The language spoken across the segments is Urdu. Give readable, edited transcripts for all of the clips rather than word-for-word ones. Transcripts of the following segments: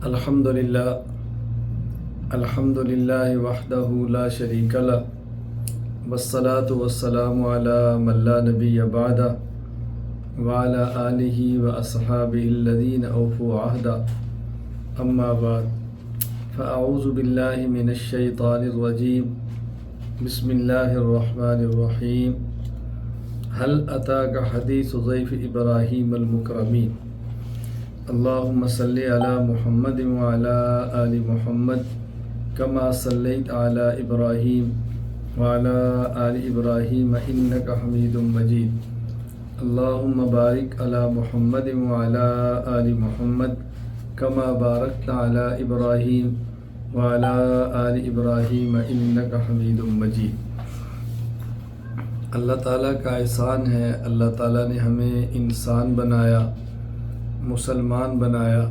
الحمدللہ وحدہ لا شریک لہ والصلاة والسلام علی من لا نبی بعدہ وعلی آلہ واصحابہ الذین اوفوا عہدہ اما بعد فاعوذ باللہ من الشیطان الرجیم بسم اللہ الرحمن الرحیم هل اتاک حدیث ضیف ابراہیم المکرمین اللہم صلی علی محمد وعلی آل محمد کما صلیت علی ابراہیم وعلی آل ابراہیم انک حمید مجید اللہم بارک علی محمد وعلی آل محمد کما بارکت علی ابراہیم وعلی آل ابراہیم انک حمید مجید۔ اللہ تعالیٰ کا احسان ہے، اللہ تعالیٰ نے ہمیں انسان بنایا، مسلمان بنایا،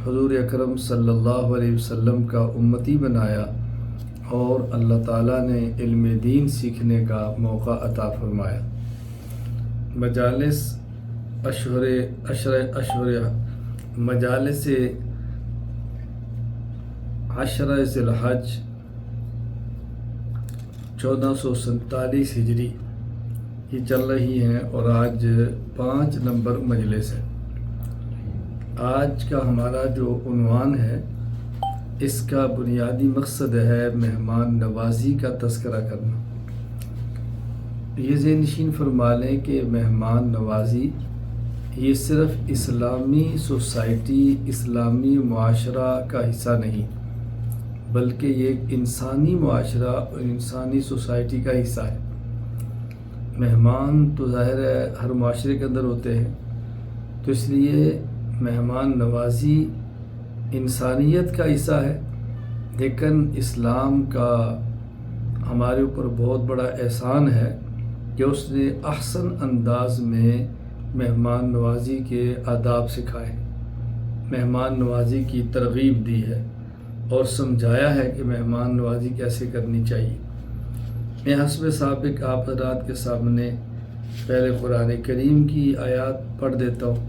حضور اکرم صلی اللہ علیہ وسلم کا امتی بنایا، اور اللہ تعالیٰ نے علم دین سیکھنے کا موقع عطا فرمایا۔ مجالس عشرہ ذی الحج 1447 ہجری یہ چل رہی ہیں، اور آج 5 نمبر مجلس ہے۔ آج کا ہمارا جو عنوان ہے، اس کا بنیادی مقصد ہے مہمان نوازی کا تذکرہ کرنا۔ یہ ذہن نشین فرما لیں کہ مہمان نوازی یہ صرف اسلامی سوسائٹی، اسلامی معاشرہ کا حصہ نہیں، بلکہ یہ ایک انسانی معاشرہ اور انسانی سوسائٹی کا حصہ ہے۔ مہمان تو ظاہر ہے ہر معاشرے کے اندر ہوتے ہیں، تو اس لیے مہمان نوازی انسانیت کا حصہ ہے، لیکن اسلام کا ہمارے اوپر بہت بڑا احسان ہے کہ اس نے احسن انداز میں مہمان نوازی کے آداب سکھائے، مہمان نوازی کی ترغیب دی ہے اور سمجھایا ہے کہ مہمان نوازی کیسے کرنی چاہیے۔ میں حسب سابق آپ حضرات کے سامنے پہلے قرآن کریم کی آیات پڑھ دیتا ہوں،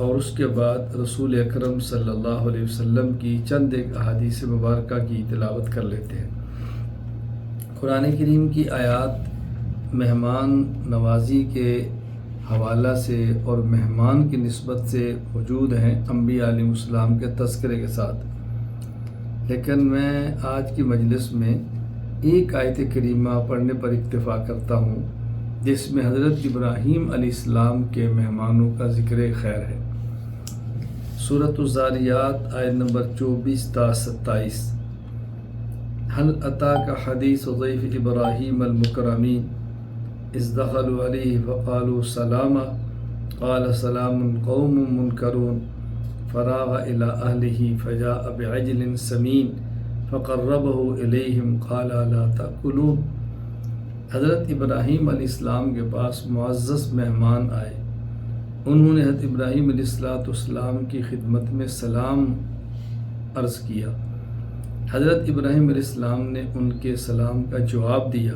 اور اس کے بعد رسول اکرم صلی اللہ علیہ وسلم کی چند ایک احادیث مبارکہ کی تلاوت کر لیتے ہیں۔ قرآن کریم کی آیات مہمان نوازی کے حوالہ سے اور مہمان کی نسبت سے موجود ہیں انبیاء علیہ السلام کے تذکرے کے ساتھ، لیکن میں آج کی مجلس میں ایک آیت کریمہ پڑھنے پر اکتفا کرتا ہوں، جس میں حضرت ابراہیم علیہ السلام کے مہمانوں کا ذکر خیر ہے۔ سورۃ الذاریات آیت نمبر 24 تا 27۔ هل اتاک حدیث ضیف ابراہیم المکرمین اذ دخلوا علیہ فقالوا سلاما قال سلام قوم منکرون فراغ الی اہلہ فجاء بعجل سمین فقربہ الیہم قال لا تأکلون۔ حضرت ابراہیم علیہ السلام کے پاس معزز مہمان آئے، انہوں نے حضرت ابراہیم علیہ السلام کی خدمت میں سلام عرض کیا۔ حضرت ابراہیم علیہ السلام نے ان کے سلام کا جواب دیا،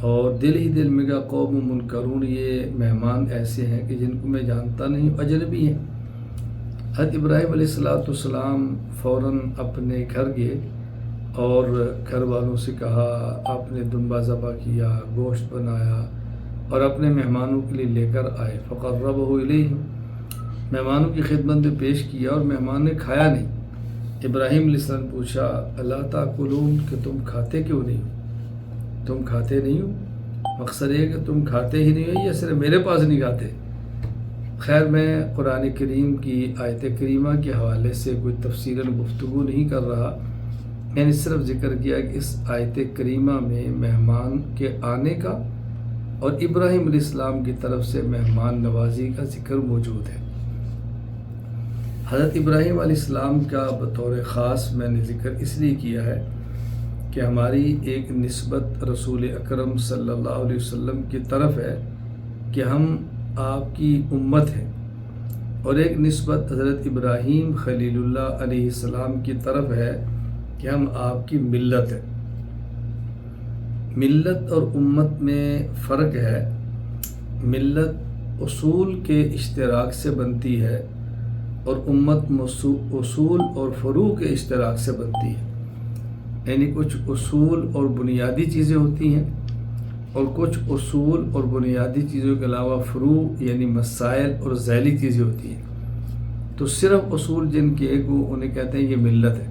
اور دل ہی دل میں کہا قوم منکرون، یہ مہمان ایسے ہیں کہ جن کو میں جانتا نہیں، اجنبی ہیں۔ حضرت ابراہیم علیہ السلام فوراً اپنے گھر گئے اور گھر والوں سے کہا، آپ نے دمبا ذبح کیا، گوشت بنایا اور اپنے مہمانوں کے لیے لے کر آئے۔ فقربہ الیہم، مہمانوں کی خدمت میں پیش کیا، اور مہمان نے کھایا نہیں۔ ابراہیم علیہ السلام نے پوچھا الا تاکلون، کہ تم کھاتے کیوں نہیں ہو؟ تم کھاتے نہیں ہو؟ مقصد یہ کہ تم کھاتے ہی نہیں ہو یا صرف میرے پاس نہیں کھاتے؟ خیر، میں قرآن کریم کی آیت کریمہ کے حوالے سے کوئی تفصیلاً گفتگو نہیں کر رہا، میں نے صرف ذکر کیا کہ اس آیت کریمہ میں مہمان کے آنے کا اور ابراہیم علیہ السلام کی طرف سے مہمان نوازی کا ذکر موجود ہے۔ حضرت ابراہیم علیہ السلام کا بطور خاص میں نے ذکر اس لیے کیا ہے کہ ہماری ایک نسبت رسول اکرم صلی اللہ علیہ وسلم کی طرف ہے کہ ہم آپ کی امت ہیں، اور ایک نسبت حضرت ابراہیم خلیل اللہ علیہ السلام کی طرف ہے کہ ہم آپ کی ملت ہیں۔ ملت اور امت میں فرق ہے۔ ملت اصول کے اشتراک سے بنتی ہے، اور امت اصول اور فروع کے اشتراک سے بنتی ہے، یعنی کچھ اصول اور بنیادی چیزیں ہوتی ہیں اور کچھ اصول اور بنیادی چیزوں کے علاوہ فروع یعنی مسائل اور ذیلی چیزیں ہوتی ہیں۔ تو صرف اصول جن کے ایک وہ انہیں کہتے ہیں یہ ملت ہے،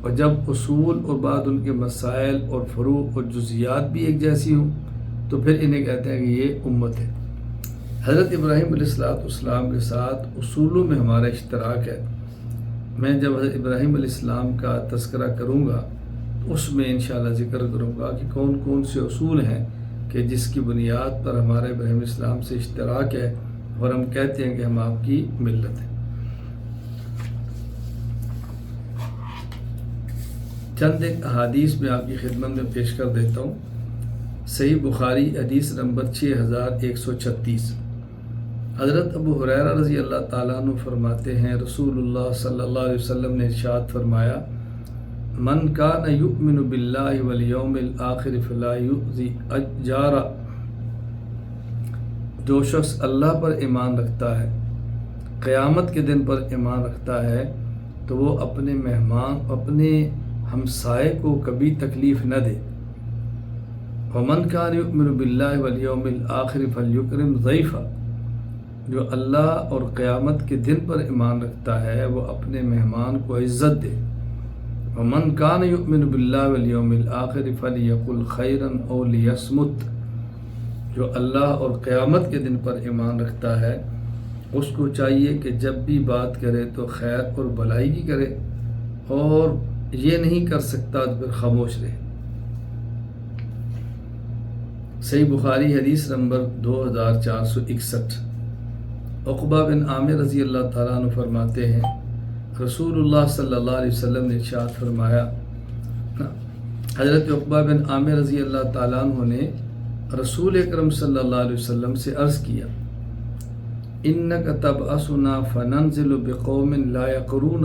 اور جب اصول اور بعد ان کے مسائل اور فروع اور جزیات بھی ایک جیسی ہوں تو پھر انہیں کہتے ہیں کہ یہ امت ہے۔ حضرت ابراہیم علیہ السلام کے ساتھ اصولوں میں ہمارا اشتراک ہے۔ میں جب حضرت ابراہیم علیہ السلام کا تذکرہ کروں گا تو اس میں انشاءاللہ ذکر کروں گا کہ کون کون سے اصول ہیں کہ جس کی بنیاد پر ہمارے ابراہیم علیہ السلام سے اشتراک ہے اور ہم کہتے ہیں کہ ہم آپ کی ملت ہیں۔ چند ایک احادیث میں آپ کی خدمت میں پیش کر دیتا ہوں۔ صحیح بخاری حدیث نمبر 6136، حضرت ابو ہریرہ رضی اللہ تعالیٰ عنہ فرماتے ہیں رسول اللہ صلی اللہ علیہ وسلم نے ارشاد فرمایا، من کان یؤمن باللہ والیوم الآخر فلا یؤذی جارہ، جو شخص اللہ پر ایمان رکھتا ہے، قیامت کے دن پر ایمان رکھتا ہے، تو وہ اپنے مہمان اپنے ہمسائے کو کبھی تکلیف نہ دے۔ ومن کان یؤمن باللہ والیوم الآخر فلیکرم ضیفہ، جو اللہ اور قیامت کے دن پر ایمان رکھتا ہے وہ اپنے مہمان کو عزت دے۔ ومن کان یؤمن باللہ والیوم الآخر فلیقل خیرا او لیصمت، جو اللہ اور قیامت کے دن پر ایمان رکھتا ہے اس کو چاہیے کہ جب بھی بات کرے تو خیر اور بھلائی کی کرے، اور یہ نہیں کر سکتا تو پھر خاموش رہے۔ صحیح بخاری حدیث نمبر 2461، عقبہ بن عامر رضی اللہ تعالیٰ عنہ فرماتے ہیں رسول اللہ صلی اللہ علیہ وسلم نے ارشاد فرمایا، حضرت عقبہ بن عامر رضی اللہ تعالیٰ عنہ نے رسول اکرم صلی اللہ علیہ وسلم سے عرض کیا، انک تبعثنا فننزل بقوم لا یقرون،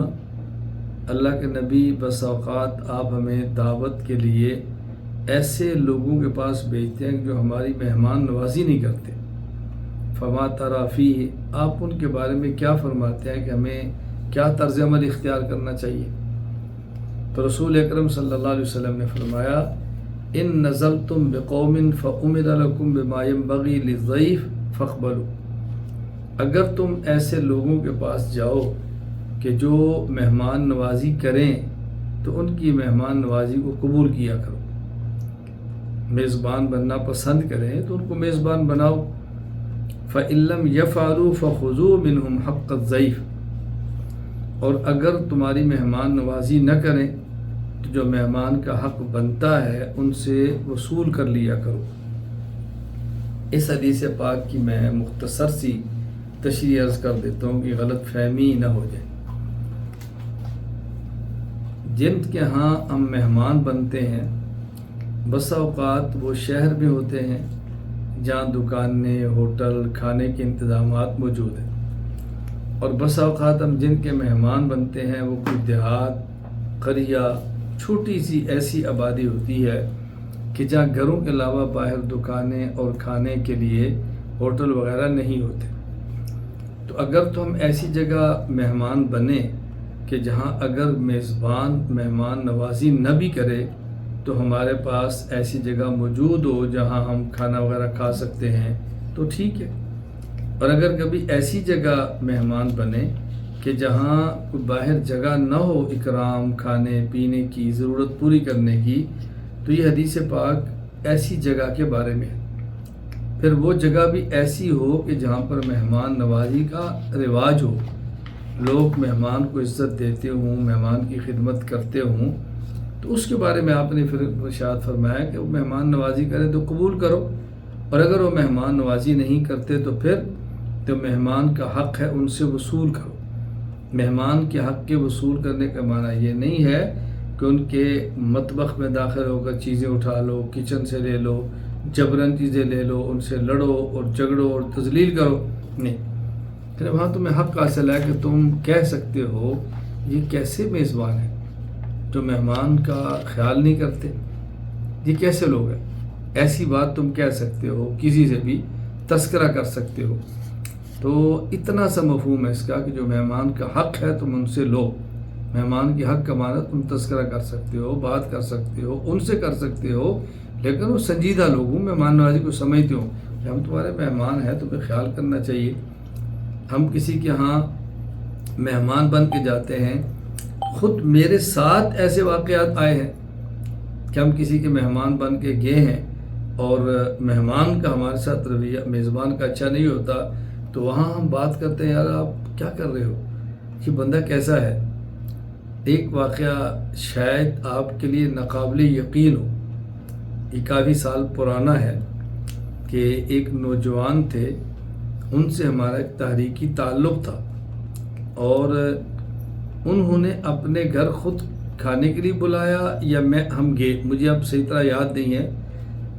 اللہ کے نبی بس اوقات آپ ہمیں دعوت کے لیے ایسے لوگوں کے پاس بھیجتے ہیں جو ہماری مہمان نوازی نہیں کرتے۔ فما تری فیہ، آپ ان کے بارے میں کیا فرماتے ہیں کہ ہمیں کیا طرز عمل اختیار کرنا چاہیے؟ تو رسول اکرم صلی اللہ علیہ وسلم نے فرمایا، ان نزلتم بقوم فامر لکم بما ینبغی للضیف فاقبلوا، اگر تم ایسے لوگوں کے پاس جاؤ کہ جو مہمان نوازی کریں تو ان کی مہمان نوازی کو قبول کیا کرو، میزبان بننا پسند کریں تو ان کو میزبان بناؤ۔ فَإِن لَّمْ يَفْعَلُوا فَخُذُوا مِنْهُمْ حَقَّ الضَّيْفِ، اور اگر تمہاری مہمان نوازی نہ کریں تو جو مہمان کا حق بنتا ہے ان سے وصول کر لیا کرو۔ اس حدیث پاک کی میں مختصر سی تشریح عرض کر دیتا ہوں کہ غلط فہمی نہ ہو جائے۔ جن کے ہاں ہم مہمان بنتے ہیں بسا اوقات وہ شہر میں ہوتے ہیں جہاں دکانیں، ہوٹل، کھانے کے انتظامات موجود ہیں، اور بسا اوقات ہم جن کے مہمان بنتے ہیں وہ کوئی دیہات، قریہ، چھوٹی سی ایسی آبادی ہوتی ہے کہ جہاں گھروں کے علاوہ باہر دکانیں اور کھانے کے لیے ہوٹل وغیرہ نہیں ہوتے۔ تو اگر تو ہم ایسی جگہ مہمان بنیں کہ جہاں اگر میزبان مہمان نوازی نہ بھی کرے تو ہمارے پاس ایسی جگہ موجود ہو جہاں ہم کھانا وغیرہ کھا سکتے ہیں تو ٹھیک ہے، اور اگر کبھی ایسی جگہ مہمان بنے کہ جہاں کوئی باہر جگہ نہ ہو اکرام کھانے پینے کی ضرورت پوری کرنے کی، تو یہ حدیث پاک ایسی جگہ کے بارے میں ہے۔ پھر وہ جگہ بھی ایسی ہو کہ جہاں پر مہمان نوازی کا رواج ہو، لوگ مہمان کو عزت دیتے ہوں، مہمان کی خدمت کرتے ہوں، تو اس کے بارے میں آپ نے پھر ارشاد فرمایا کہ وہ مہمان نوازی کرے تو قبول کرو، اور اگر وہ مہمان نوازی نہیں کرتے تو پھر تو مہمان کا حق ہے ان سے وصول کرو۔ مہمان کے حق کے وصول کرنے کا معنی یہ نہیں ہے کہ ان کے مطبخ میں داخل ہو کر چیزیں اٹھا لو، کچن سے لے لو، جبراً چیزیں لے لو، ان سے لڑو اور جھگڑو اور تذلیل کرو، نہیں۔ پھر وہاں تمہیں حق حاصل ہے کہ تم کہہ سکتے ہو یہ کیسے میزبان ہیں جو مہمان کا خیال نہیں کرتے، یہ کیسے لوگ ہیں، ایسی بات تم کہہ سکتے ہو، کسی سے بھی تذکرہ کر سکتے ہو۔ تو اتنا سا مفہوم ہے اس کا کہ جو مہمان کا حق ہے تم ان سے لو. مہمان کی حق کا معنی تم تذکرہ کر سکتے ہو، بات کر سکتے ہو، ان سے کر سکتے ہو، لیکن وہ سنجیدہ لوگوں مہمان نوازی کو سمجھتے ہو کہ ہم تمہارے مہمان ہیں، تمہیں خیال کرنا چاہیے. ہم کسی کے ہاں مہمان بن کے جاتے ہیں. خود میرے ساتھ ایسے واقعات آئے ہیں کہ ہم کسی کے مہمان بن کے گئے ہیں اور مہمان کا ہمارے ساتھ رویہ میزبان کا اچھا نہیں ہوتا تو وہاں ہم بات کرتے ہیں، یار آپ کیا کر رہے ہو، یہ بندہ کیسا ہے. ایک واقعہ شاید آپ کے لیے ناقابل یقین ہو، یہ کافی سال پرانا ہے کہ ایک نوجوان تھے، ان سے ہمارا ایک تحریکی تعلق تھا اور انہوں نے اپنے گھر خود کھانے کے لیے بلایا یا ہم گئے، مجھے اب صحیح طرح یاد نہیں ہے.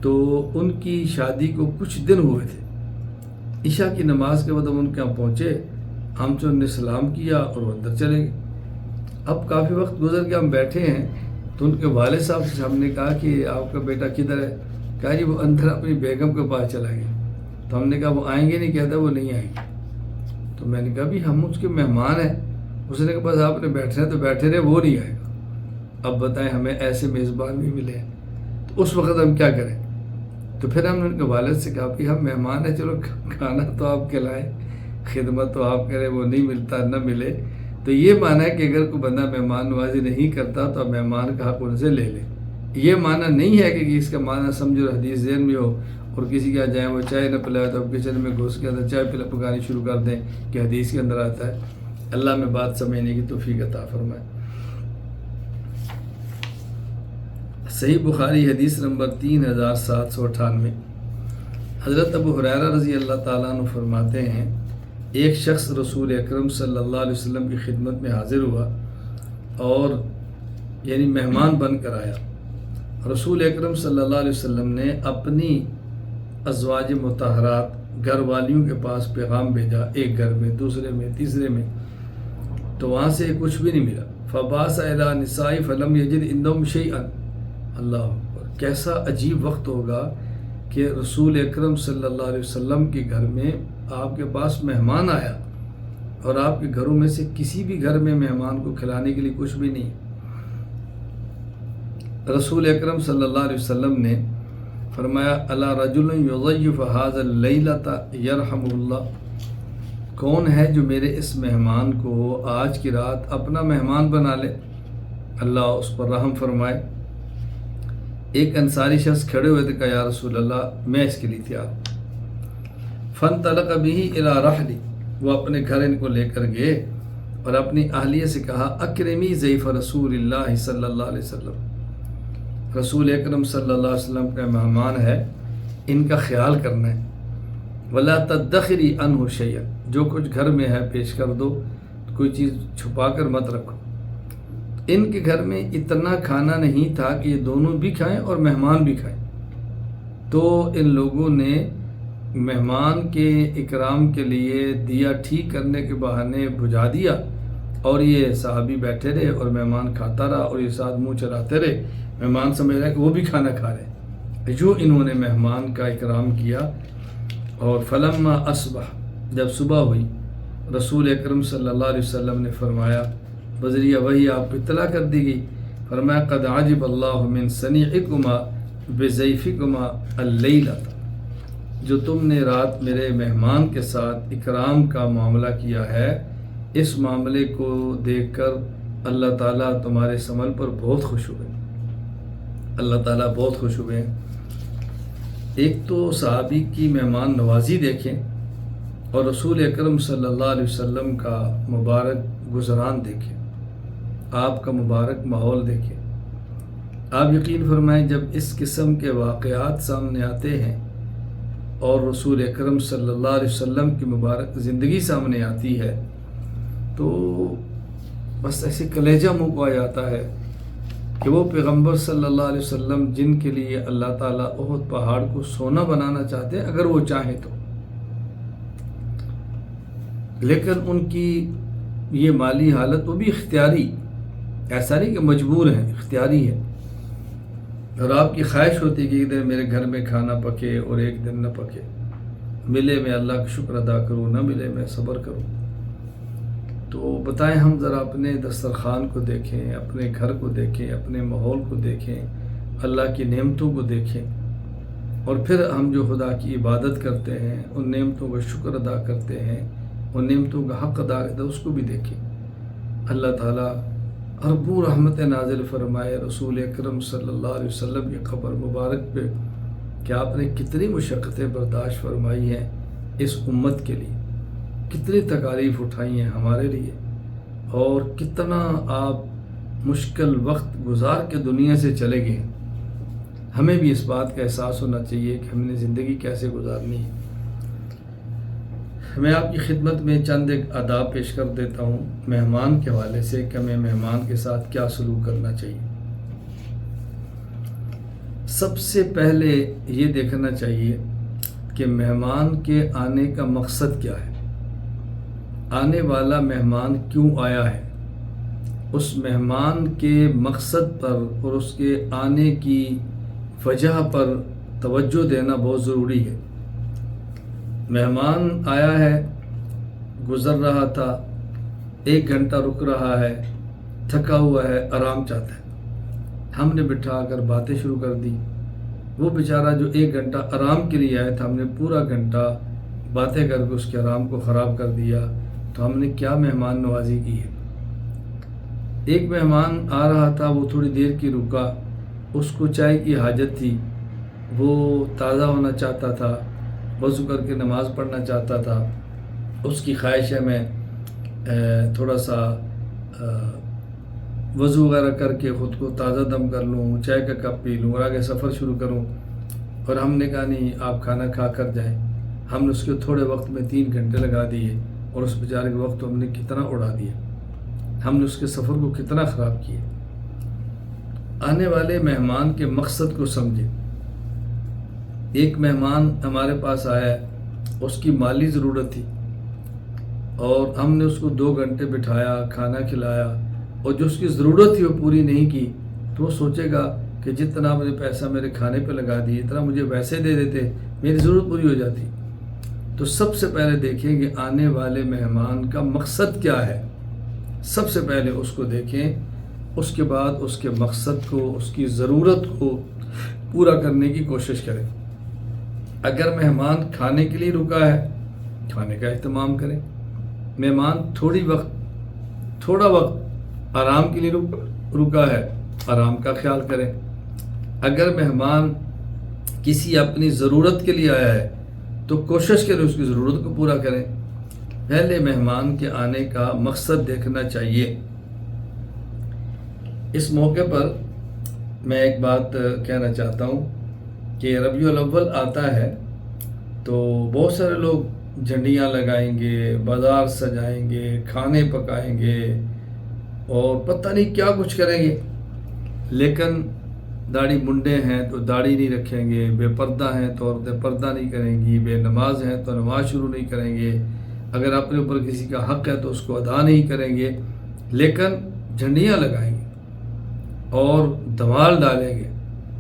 تو ان کی شادی کو کچھ دن ہوئے تھے. عشاء کی نماز کے بعد ہم ان کے یہاں پہنچے، ہم سے انہوں نے سلام کیا اور وہ اندر چلے گئے. اب کافی وقت گزر کے ہم بیٹھے ہیں تو ان کے والد صاحب سے ہم نے کہا کہ آپ کا بیٹا کدھر ہے؟ کہا جی وہ اندر اپنی بیگم کے پاس چلا گیا. تو ہم نے کہا وہ آئیں گے نہیں؟ کہتا وہ نہیں آئیں گے. تو میں نے کہا بھی ہم اس کے مہمان ہیں. اس نے کہا بس آپ نے بیٹھنا ہے تو بیٹھے رہے، وہ نہیں آئے گا. اب بتائیں ہمیں ایسے میزبان بھی ملے ہیں تو اس وقت ہم کیا کریں؟ تو پھر ہم نے ان کے والد سے کہا کہ ہم مہمان ہیں، چلو کھانا تو آپ کھلائیں، خدمت تو آپ کریں، وہ نہیں ملتا نہ ملے. تو یہ معنی ہے کہ اگر کوئی بندہ مہمان نوازی نہیں کرتا تو مہمان کا حق ان سے لے لے. یہ معنی نہیں ہے کہ اس کا معنی سمجھو حدیث ذہن میں ہو اور کسی کے جائیں وہ چائے نہ پلائے تو اب کچن میں گھس کے اندر چائے پکانی شروع کر دیں کہ حدیث کے اندر آتا ہے. اللہ میں بات سمجھنے کی توفیق عطا فرمائے. صحیح بخاری حدیث نمبر 3798. حضرت ابو ہریرہ رضی اللہ تعالیٰ عنہ فرماتے ہیں ایک شخص رسول اکرم صلی اللہ علیہ وسلم کی خدمت میں حاضر ہوا اور یعنی مہمان بن کر آیا. رسول اکرم صلی اللہ علیہ وسلم نے اپنی ازواج مطہرات گھر والیوں کے پاس پیغام بھیجا، ایک گھر میں، دوسرے میں، تیسرے میں، تو وہاں سے کچھ بھی نہیں ملا. فباس الی نساء فلم یجد عندهم شیئا. اللہ اکبر، کیسا عجیب وقت ہوگا کہ رسول اکرم صلی اللہ علیہ وسلم کے گھر میں آپ کے پاس مہمان آیا اور آپ کے گھروں میں سے کسی بھی گھر میں مہمان کو کھلانے کے لیے کچھ بھی نہیں. رسول اکرم صلی اللہ علیہ وسلم نے فرمایا الا رجل یضیف هذا الليلة یرحمہ اللہ. کون ہے جو میرے اس مہمان کو آج کی رات اپنا مہمان بنا لے، اللہ اس پر رحم فرمائے. ایک انصاری شخص کھڑے ہوئے تھے، کہا یا رسول اللہ میں اس کے لیے تیار ہوں. فانطلق به الى رحلی. وہ اپنے گھر ان کو لے کر گئے اور اپنی اہلیہ سے کہا اکرمی ضیف رسول اللہ صلی اللہ علیہ وسلم. رسول اکرم صلی اللہ علیہ وسلم کا مہمان ہے، ان کا خیال کرنا ہے. ولا تدخری عنہ شیئا. جو کچھ گھر میں ہے پیش کر دو، کوئی چیز چھپا کر مت رکھو. ان کے گھر میں اتنا کھانا نہیں تھا کہ یہ دونوں بھی کھائیں اور مہمان بھی کھائیں. تو ان لوگوں نے مہمان کے اکرام کے لیے دیا ٹھیک کرنے کے بہانے بجھا دیا اور یہ صحابی بیٹھے رہے اور مہمان کھاتا رہا اور یہ ساتھ منہ چلاتے رہے. مہمان سمجھ رہا ہے کہ وہ بھی کھانا کھا رہے ہیں. جو انہوں نے مہمان کا اکرام کیا. اور فلما اصبح، جب صبح ہوئی رسول اکرم صلی اللہ علیہ وسلم نے فرمایا بذریعہ وہی آپ کو اطلاع کر دی گئی، فرمایا قد عجب اللہ من صنیعکما بضیفکما اللیلہ. جو تم نے رات میرے مہمان کے ساتھ اکرام کا معاملہ کیا ہے، اس معاملے کو دیکھ کر اللہ تعالیٰ تمہارے اس عمل پر بہت خوش ہوئے. اللہ تعالیٰ بہت خوش ہوئے. ایک تو صحابی کی مہمان نوازی دیکھیں اور رسول اکرم صلی اللہ علیہ وسلم کا مبارک گزران دیکھیں، آپ کا مبارک ماحول دیکھیں. آپ یقین فرمائیں جب اس قسم کے واقعات سامنے آتے ہیں اور رسول اکرم صلی اللہ علیہ وسلم کی مبارک زندگی سامنے آتی ہے تو بس ایسے کلیجہ منہ کو آ جاتا ہے کہ وہ پیغمبر صلی اللہ علیہ وسلم جن کے لیے اللہ تعالیٰ احد پہاڑ کو سونا بنانا چاہتے ہیں اگر وہ چاہیں تو، لیکن ان کی یہ مالی حالت وہ بھی اختیاری، ایسا نہیں کہ مجبور ہیں، اختیاری ہے. اور آپ کی خواہش ہوتی ہے کہ ایک دن میرے گھر میں کھانا پکے اور ایک دن نہ پکے. ملے میں اللہ کا شکر ادا کروں، نہ ملے میں صبر کروں۔ تو بتائیں، ہم ذرا اپنے دسترخوان کو دیکھیں، اپنے گھر کو دیکھیں، اپنے ماحول کو دیکھیں، اللہ کی نعمتوں کو دیکھیں، اور پھر ہم جو خدا کی عبادت کرتے ہیں، ان نعمتوں کا شکر ادا کرتے ہیں، ان نعمتوں کا حق ادا کرتے ہیں، اس کو بھی دیکھیں۔ اللہ تعالیٰ اربوں رحمت نازل فرمائے رسول اکرم صلی اللہ علیہ وسلم کی قبر مبارک پہ کہ آپ نے کتنی مشقتیں برداشت فرمائی ہیں اس امت کے لیے، کتنی تکالیف اٹھائی ہیں ہمارے لیے، اور کتنا آپ مشکل وقت گزار کے دنیا سے چلے گئے ہیں۔ ہمیں بھی اس بات کا احساس ہونا چاہیے کہ ہم نے زندگی کیسے گزارنی ہے۔ میں آپ کی خدمت میں چند ایک آداب پیش کر دیتا ہوں مہمان کے حوالے سے کہ ہمیں مہمان کے ساتھ کیا سلوک کرنا چاہیے۔ سب سے پہلے یہ دیکھنا چاہیے کہ مہمان کے آنے کا مقصد کیا ہے، آنے والا مہمان کیوں آیا ہے۔ اس مہمان کے مقصد پر اور اس کے آنے کی وجہ پر توجہ دینا بہت ضروری ہے۔ مہمان آیا ہے، گزر رہا تھا، 1 گھنٹہ رک رہا ہے، تھکا ہوا ہے، آرام چاہتا ہے، ہم نے بٹھا کر باتیں شروع کر دی۔ وہ بیچارہ جو 1 گھنٹہ آرام کے لیے آیا تھا، ہم نے پورا گھنٹہ باتیں کر کے اس کے آرام کو خراب کر دیا، تو ہم نے کیا مہمان نوازی کی ہے۔ ایک مہمان آ رہا تھا، وہ تھوڑی دیر کی رکا، اس کو چائے کی حاجت تھی، وہ تازہ ہونا چاہتا تھا، وضو کر کے نماز پڑھنا چاہتا تھا، اس کی خواہش ہے میں تھوڑا سا وضو وغیرہ کر کے خود کو تازہ دم کر لوں، چائے کا کپ پی لوں اور آگے سفر شروع کروں۔ اور ہم نے کہا نہیں، آپ کھانا کھا کر جائیں۔ ہم نے اس کے تھوڑے وقت میں 3 گھنٹے لگا دیے، اور اس بیچارے کے وقت ہم نے کتنا اڑا دیا، ہم نے اس کے سفر کو کتنا خراب کیا۔ آنے والے مہمان کے مقصد کو سمجھے۔ ایک مہمان ہمارے پاس آیا، اس کی مالی ضرورت تھی، اور ہم نے اس کو 2 گھنٹے بٹھایا، کھانا کھلایا، اور جو اس کی ضرورت تھی وہ پوری نہیں کی، تو وہ سوچے گا کہ جتنا مجھے پیسہ میرے کھانے پہ لگا دیے، اتنا مجھے ویسے دے دیتے، میری ضرورت پوری ہو جاتی۔ تو سب سے پہلے دیکھیں کہ آنے والے مہمان کا مقصد کیا ہے، سب سے پہلے اس کو دیکھیں، اس کے بعد اس کے مقصد کو، اس کی ضرورت کو پورا کرنے کی کوشش کریں۔ اگر مہمان کھانے کے لیے رکا ہے، کھانے کا اہتمام کریں۔ مہمان تھوڑا وقت آرام کے لیے رکا ہے، آرام کا خیال کریں۔ اگر مہمان کسی اپنی ضرورت کے لیے آیا ہے تو کوشش کریں اس کی ضرورت کو پورا کریں۔ پہلے مہمان کے آنے کا مقصد دیکھنا چاہیے۔ اس موقع پر میں ایک بات کہنا چاہتا ہوں کہ ربیع الاول آتا ہے تو بہت سارے لوگ جھنڈیاں لگائیں گے، بازار سجائیں گے، کھانے پکائیں گے، اور پتہ نہیں کیا کچھ کریں گے، لیکن داڑھی منڈے ہیں تو داڑھی نہیں رکھیں گے، بے پردہ ہیں تو عورتیں پردہ نہیں کریں گی، بے نماز ہیں تو نماز شروع نہیں کریں گے، اگر اپنے اوپر کسی کا حق ہے تو اس کو ادا نہیں کریں گے، لیکن جھنڈیاں لگائیں گے اور دھمال ڈالیں گے،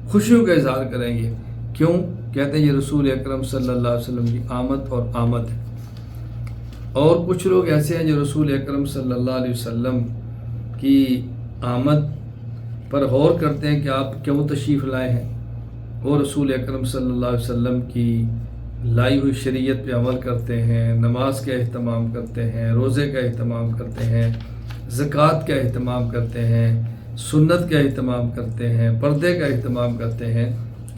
خوشیوں کا اظہار کریں گے۔ کیوں؟ کہتے ہیں یہ رسول اکرم صلی اللہ علیہ وسلم کی آمد اور آمد ہے۔ اور کچھ لوگ ایسے ہیں جو رسول اکرم صلی اللہ علیہ وسلم کی آمد پر غور کرتے ہیں کہ آپ کیوں تشریف لائے ہیں، اور رسول اکرم صلی اللہ علیہ وسلم کی لائی ہوئی شریعت پہ عمل کرتے ہیں، نماز کا اہتمام کرتے ہیں، روزے کا اہتمام کرتے ہیں، زکوٰۃ کا اہتمام کرتے ہیں، سنت کا اہتمام کرتے ہیں، پردے کا اہتمام کرتے ہیں،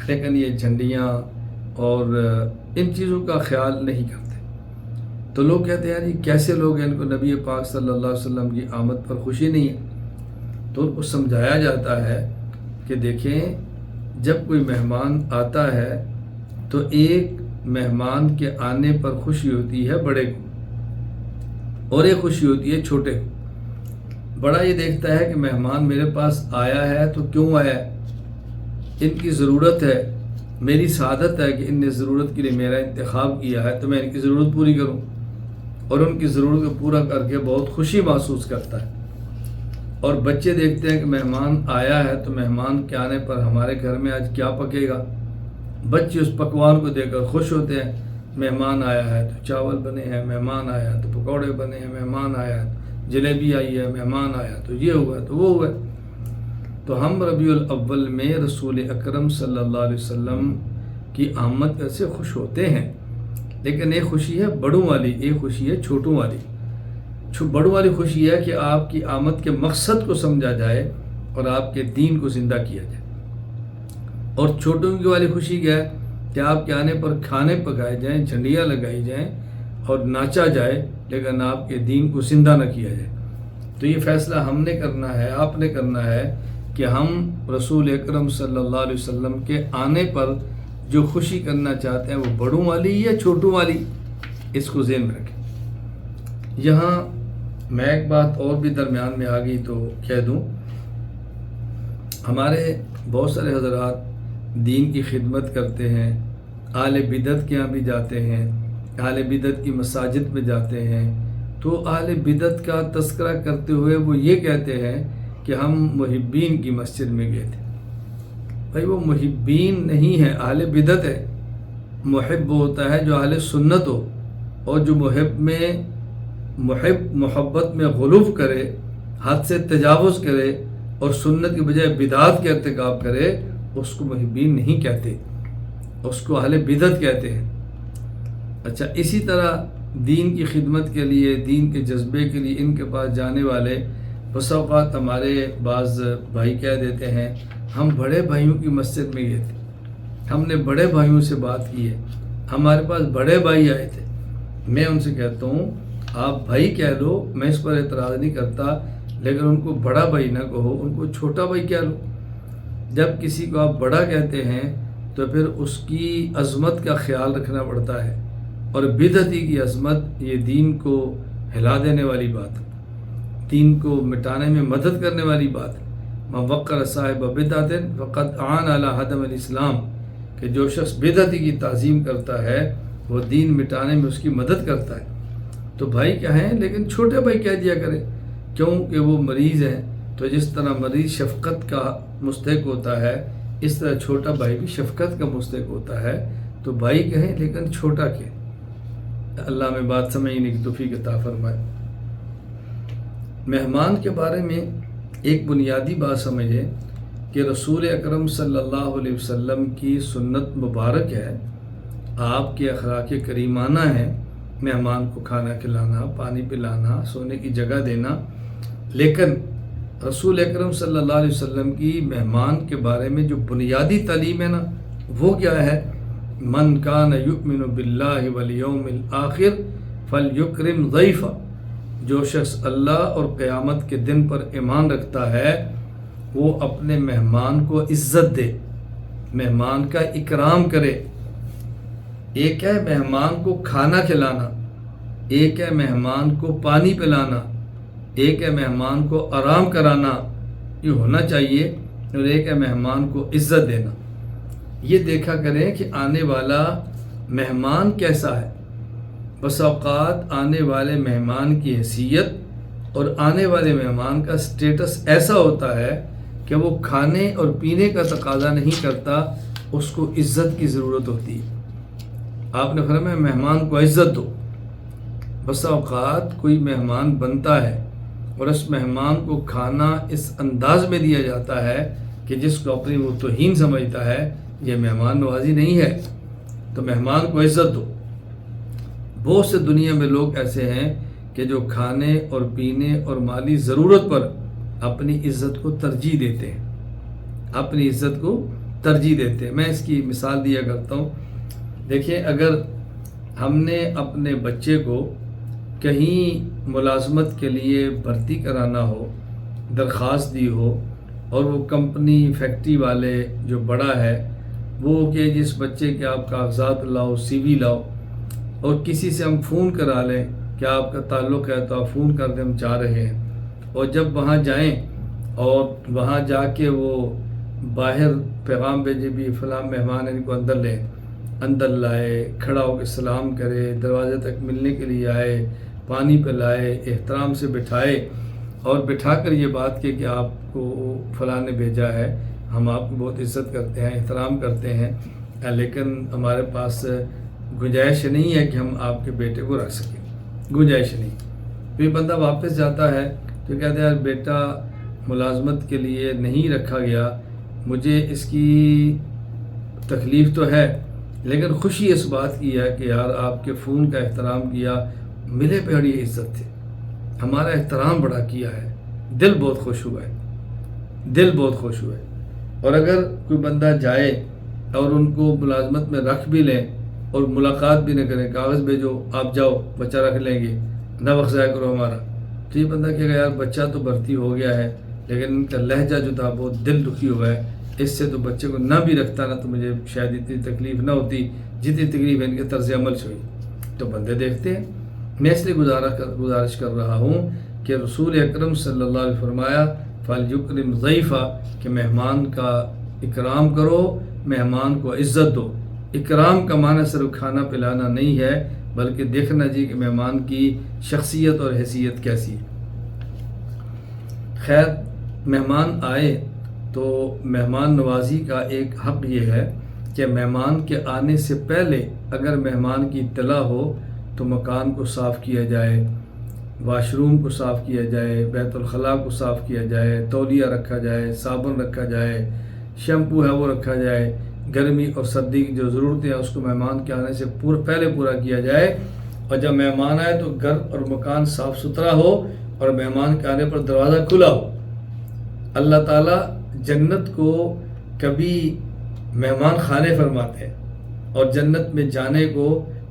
لیکن یہ جھنڈیاں اور ان چیزوں کا خیال نہیں کرتے۔ تو لوگ کہتے ہیں یہ کیسے لوگ ہیں، ان کو نبی پاک صلی اللہ علیہ وسلم کی آمد پر خوشی نہیں ہے۔ تو ان کو سمجھایا جاتا ہے کہ دیکھیں، جب کوئی مہمان آتا ہے تو ایک مہمان کے آنے پر خوشی ہوتی ہے بڑے کو، اور ایک خوشی ہوتی ہے چھوٹے کو۔ بڑا یہ دیکھتا ہے کہ مہمان میرے پاس آیا ہے تو کیوں آیا ہے، ان کی ضرورت ہے، میری سعادت ہے کہ ان نے ضرورت کے لیے میرا انتخاب کیا ہے، تو میں ان کی ضرورت پوری کروں، اور ان کی ضرورت کو پورا کر کے بہت خوشی محسوس کرتا ہے۔ اور بچے دیکھتے ہیں کہ مہمان آیا ہے تو مہمان کے آنے پر ہمارے گھر میں آج کیا پکے گا، بچے اس پکوان کو دیکھ کر خوش ہوتے ہیں، مہمان آیا ہے تو چاول بنے ہیں، مہمان آیا تو پکوڑے بنے ہیں، مہمان آیا جلیبی آئی ہے، مہمان آیا تو یہ ہوا تو وہ ہوا۔ تو ہم ربیع الاول میں رسول اکرم صلی اللہ علیہ وسلم کی آمد سے خوش ہوتے ہیں، لیکن ایک خوشی ہے بڑوں والی، ایک خوشی ہے چھوٹوں والی۔ بڑوں والی خوشی ہے کہ آپ کی آمد کے مقصد کو سمجھا جائے اور آپ کے دین کو زندہ کیا جائے، اور چھوٹوں کی والی خوشی کیا ہے کہ آپ کے آنے پر کھانے پکائے جائیں، جھنڈیاں لگائی جائیں اور ناچا جائے، لیکن آپ کے دین کو زندہ نہ کیا جائے۔ تو یہ فیصلہ ہم نے کرنا ہے، آپ نے کرنا ہے کہ ہم رسول اکرم صلی اللہ علیہ وسلم کے آنے پر جو خوشی کرنا چاہتے ہیں وہ بڑوں والی یا چھوٹوں والی، اس کو ذہن میں رکھیں۔ یہاں میں ایک بات اور بھی درمیان میں آ گئی تو کہہ دوں، ہمارے بہت سارے حضرات دین کی خدمت کرتے ہیں، اہل بدعت کے یہاں بھی جاتے ہیں، اہل بدعت کی مساجد میں جاتے ہیں، تو اہل بدعت کا تذکرہ کرتے ہوئے وہ یہ کہتے ہیں کہ ہم محبین کی مسجد میں گئے تھے۔ بھائی وہ محبین نہیں ہے، اہل بدعت ہے۔ محب ہوتا ہے جو اہل سنت ہو، اور جو محبت میں غلو کرے، حد سے تجاوز کرے اور سنت کے بجائے بدعات کا ارتکاب کرے، اس کو محبین نہیں کہتے، اس کو اہل بدعت کہتے ہیں۔ اچھا، اسی طرح دین کی خدمت کے لیے، دین کے جذبے کے لیے ان کے پاس جانے والے بس اوقات ہمارے بعض بھائی کہہ دیتے ہیں ہم بڑے بھائیوں کی مسجد میں گئے تھے، ہم نے بڑے بھائیوں سے بات کی ہے، ہمارے پاس بڑے بھائی آئے تھے۔ میں ان سے کہتا ہوں آپ بھائی کہہ لو، میں اس پر اعتراض نہیں کرتا، لیکن ان کو بڑا بھائی نہ کہو، ان کو چھوٹا بھائی کہہ لو۔ جب کسی کو آپ بڑا کہتے ہیں تو پھر اس کی عظمت کا خیال رکھنا پڑتا ہے، اور بدعتی کی عظمت یہ دین کو ہلا دینے والی بات، دین کو مٹانے میں مدد کرنے والی بات۔ من وقر صاحب بدعت فقد اعان علی ہدم الاسلام، کہ جو شخص بدعتی کی تعظیم کرتا ہے وہ دین مٹانے میں اس کی مدد کرتا ہے۔ تو بھائی کیا ہیں، لیکن چھوٹے بھائی کہہ دیا کرے، کیونکہ وہ مریض ہیں، تو جس طرح مریض شفقت کا مستحق ہوتا ہے، اس طرح چھوٹا بھائی بھی شفقت کا مستحق ہوتا ہے۔ تو بھائی کہیں لیکن چھوٹا کہیں۔ اللہ میں بات سمجھنے کی توفیق عطا فرمائے۔ مہمان کے بارے میں ایک بنیادی بات سمجھیں کہ رسول اکرم صلی اللہ علیہ وسلم کی سنت مبارک ہے، آپ کے اخلاق کریمانہ ہیں، مہمان کو کھانا کھلانا، پانی پلانا، سونے کی جگہ دینا، لیکن رسول اکرم صلی اللہ علیہ وسلم کی مہمان کے بارے میں جو بنیادی تعلیم ہے نا، وہ کیا ہے؟ من کان یؤمن باللہ والیوم الآخر فلیکرم ضیفہ، جو شخص اللہ اور قیامت کے دن پر ایمان رکھتا ہے وہ اپنے مہمان کو عزت دے، مہمان کا اکرام کرے۔ ایک ہے مہمان کو کھانا کھلانا، ایک ہے مہمان کو پانی پلانا، ایک ہے مہمان کو آرام کرانا، یہ ہونا چاہیے، اور ایک ہے مہمان کو عزت دینا۔ یہ دیکھا کریں کہ آنے والا مہمان کیسا ہے۔ بس اوقات آنے والے مہمان کی حیثیت اور آنے والے مہمان کا سٹیٹس ایسا ہوتا ہے کہ وہ کھانے اور پینے کا تقاضا نہیں کرتا، اس کو عزت کی ضرورت ہوتی ہے۔ آپ نے فرمایا مہمان کو عزت دو۔ بس اوقات کوئی مہمان بنتا ہے اور اس مہمان کو کھانا اس انداز میں دیا جاتا ہے کہ جس کو اپنی وہ توہین سمجھتا ہے، یہ مہمان نوازی نہیں ہے۔ تو مہمان کو عزت دو۔ بہت سے دنیا میں لوگ ایسے ہیں کہ جو کھانے اور پینے اور مالی ضرورت پر اپنی عزت کو ترجیح دیتے ہیں، اپنی عزت کو ترجیح دیتے ہیں۔ میں اس کی مثال دیا کرتا ہوں۔ دیکھیں، اگر ہم نے اپنے بچے کو کہیں ملازمت کے لیے بھرتی کرانا ہو، درخواست دی ہو، اور وہ کمپنی فیکٹری والے جو بڑا ہے وہ کہ جس بچے کے آپ کاغذات لاؤ، سی وی لاؤ، اور کسی سے ہم فون کرا لیں کہ آپ کا تعلق ہے تو آپ فون کر دیں ہم جا رہے ہیں، اور جب وہاں جائیں اور وہاں جا کے وہ باہر پیغام بھیجے بھی فلاں مہمان ان کو اندر لیں، اندر لائے، کھڑا ہو کے سلام کرے، دروازے تک ملنے کے لیے آئے، پانی پلائے، احترام سے بٹھائے، اور بٹھا کر یہ بات کہ آپ کو فلاں نے بھیجا ہے، ہم آپ کو بہت عزت کرتے ہیں، احترام کرتے ہیں، لیکن ہمارے پاس گنجائش نہیں ہے کہ ہم آپ کے بیٹے کو رکھ سکیں، گنجائش نہیں۔ پھر بندہ واپس جاتا ہے تو کہتے ہیں یار بیٹا ملازمت کے لیے نہیں رکھا گیا، مجھے اس کی تکلیف تو ہے، لیکن خوشی اس بات کی ہے کہ یار آپ کے فون کا احترام کیا، ملے بڑی عزت تھے، ہمارا احترام بڑا کیا ہے، دل بہت خوش ہوا ہے، دل بہت خوش ہوا ہے۔ اور اگر کوئی بندہ جائے اور ان کو ملازمت میں رکھ بھی لیں اور ملاقات بھی نہ کریں، کاغذ بھیجو آپ جاؤ بچہ رکھ لیں گے، نہ وقت ضائع کرو ہمارا، تو یہ بندہ کہے گا یار بچہ تو بھرتی ہو گیا ہے لیکن ان کا لہجہ جو تھا بہت دل دکھی ہوا ہے، اس سے تو بچے کو نہ بھی رکھتا نا تو مجھے شاید اتنی تکلیف نہ ہوتی جتنی تکلیف ان کے طرز عمل سے ہوئی۔ تو بندے دیکھتے ہیں۔ میں اس لیے گزارش کر رہا ہوں کہ رسول اکرم صلی اللہ علیہ وسلم فرمایا فَلْيُكْرِمْ ضَيْفَ، کہ مہمان کا اکرام کرو، مہمان کو عزت دو۔ اکرام کا معنی صرف کھانا پلانا نہیں ہے، بلکہ دیکھنا چاہیے کہ مہمان کی شخصیت اور حیثیت کیسی ہے۔ خیر، مہمان آئے تو مہمان نوازی کا ایک حق یہ ہے کہ مہمان کے آنے سے پہلے اگر مہمان کی اطلاع ہو تو مکان کو صاف کیا جائے، واش روم کو صاف کیا جائے، بیت الخلاء کو صاف کیا جائے، تولیہ رکھا جائے، صابن رکھا جائے، شیمپو ہے وہ رکھا جائے، گرمی اور سردی کی جو ضرورتیں ہیں اس کو مہمان کے آنے سے پہلے پورا کیا جائے۔ اور جب مہمان آئے تو گھر اور مکان صاف ستھرا ہو اور مہمان کے آنے پر دروازہ کھلا ہو۔ اللہ تعالیٰ جنت کو کبھی مہمان خانے فرماتے ہیں اور جنت میں جانے کو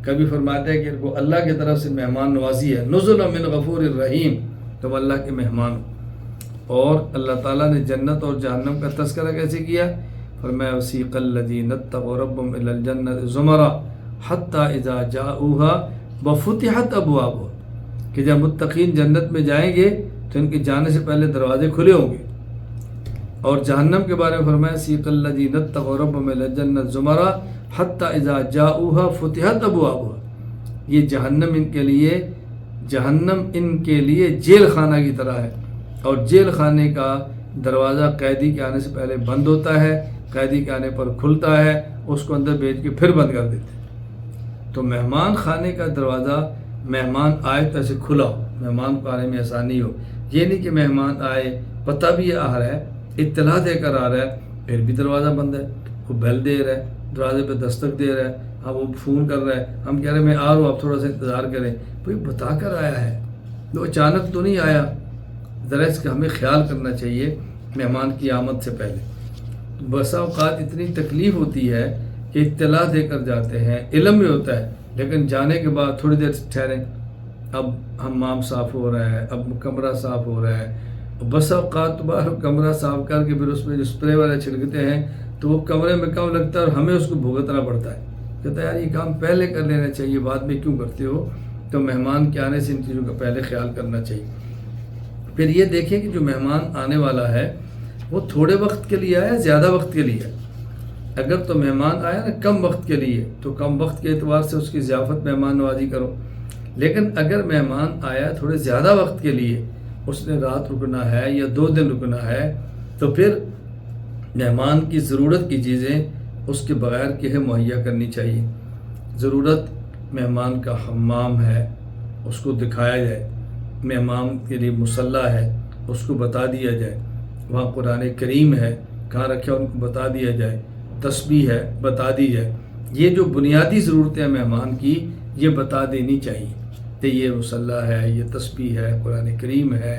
کبھی فرماتے ہیں کہ ان کو اللہ کی طرف سے مہمان نوازی ہے، نزل من غفور الرحیم، تم اللہ کے مہمان ہو۔ اور اللہ تعالیٰ نے جنت اور جہنم کا تذکرہ کیسے کیا؟ فرمایا وسیق الذین اتقوا ربهم الی الجنۃ زمرا حتی اذا جاؤوها وفتحت ابوابها، کہ جب متقین جنت میں جائیں گے تو ان کے جانے سے پہلے دروازے کھلے ہوں گے۔ اور جہنم کے بارے میں فرمایا سیق الذین اتقوا ربهم الی الجنۃ زمرا حتی اذا جاؤوها فتحت ابوابها، یہ جہنم ان کے لیے جیل خانہ کی طرح ہے، اور جیل خانے کا دروازہ قیدی کے آنے سے پہلے بند ہوتا ہے، قیدی کے آنے پر کھلتا ہے، اس کو اندر بھیج کے پھر بند کر دیتے ہیں۔ تو مہمان خانے کا دروازہ مہمان آئے تو ایسے کھلا ہو، مہمان کو آنے میں آسانی ہو، یہ نہیں کہ مہمان آئے پتہ بھی آ رہا ہے، اطلاع دے کر آ رہا ہے، پھر بھی دروازہ بند ہے، وہ بیل دے رہا ہے، دروازے پہ دستک دے رہا ہے، اب وہ فون کر رہا ہے، ہم کہہ رہے ہیں میں آ رہا ہوں آپ تھوڑا سا انتظار کریں، کوئی بتا کر آیا ہے، وہ اچانک تو نہیں آیا۔ ذرا اس کا ہمیں خیال کرنا چاہیے مہمان کی آمد سے پہلے۔ بسا اوقات اتنی تکلیف ہوتی ہے کہ اطلاع دے کر جاتے ہیں، علم میں ہوتا ہے، لیکن جانے کے بعد تھوڑی دیر ٹھہریں، اب حمام صاف ہو رہا ہے، اب کمرہ صاف ہو رہا ہے، بسا اوقات باہر کمرہ صاف کر کے پھر اس میں جو اسپرے والے چھڑکتے ہیں تو وہ کمرے میں کم لگتا ہے اور ہمیں اس کو بھگتنا پڑتا ہے، کہتا ہے یار یہ کام پہلے کر لینا چاہیے، بعد میں کیوں کرتے ہو؟ تو مہمان کے آنے سے ان چیزوں کا پہلے خیال کرنا چاہیے۔ پھر یہ دیکھیں کہ جو مہمان آنے والا ہے وہ تھوڑے وقت کے لیے آیا، زیادہ وقت کے لیے۔ اگر تو مہمان آیا نا کم وقت کے لیے تو کم وقت کے اعتبار سے اس کی ضیافت مہمان نوازی کرو، لیکن اگر مہمان آیا تھوڑے زیادہ وقت کے لیے، اس نے رات رکنا ہے یا 2 دن رکنا ہے، تو پھر مہمان کی ضرورت کی چیزیں اس کے بغیر کے مہیا کرنی چاہیے۔ ضرورت مہمان کا حمام ہے اس کو دکھایا جائے، مہمان کے لیے مصلی ہے اس کو بتا دیا جائے، وہاں قرآن کریم ہے کہاں رکھا ان کو بتا دیا جائے، تسبیح ہے بتا دی جائے، یہ جو بنیادی ضرورتیں ہیں مہمان کی یہ بتا دینی چاہیے کہ یہ مصلی ہے، یہ تسبیح ہے، قرآن کریم ہے،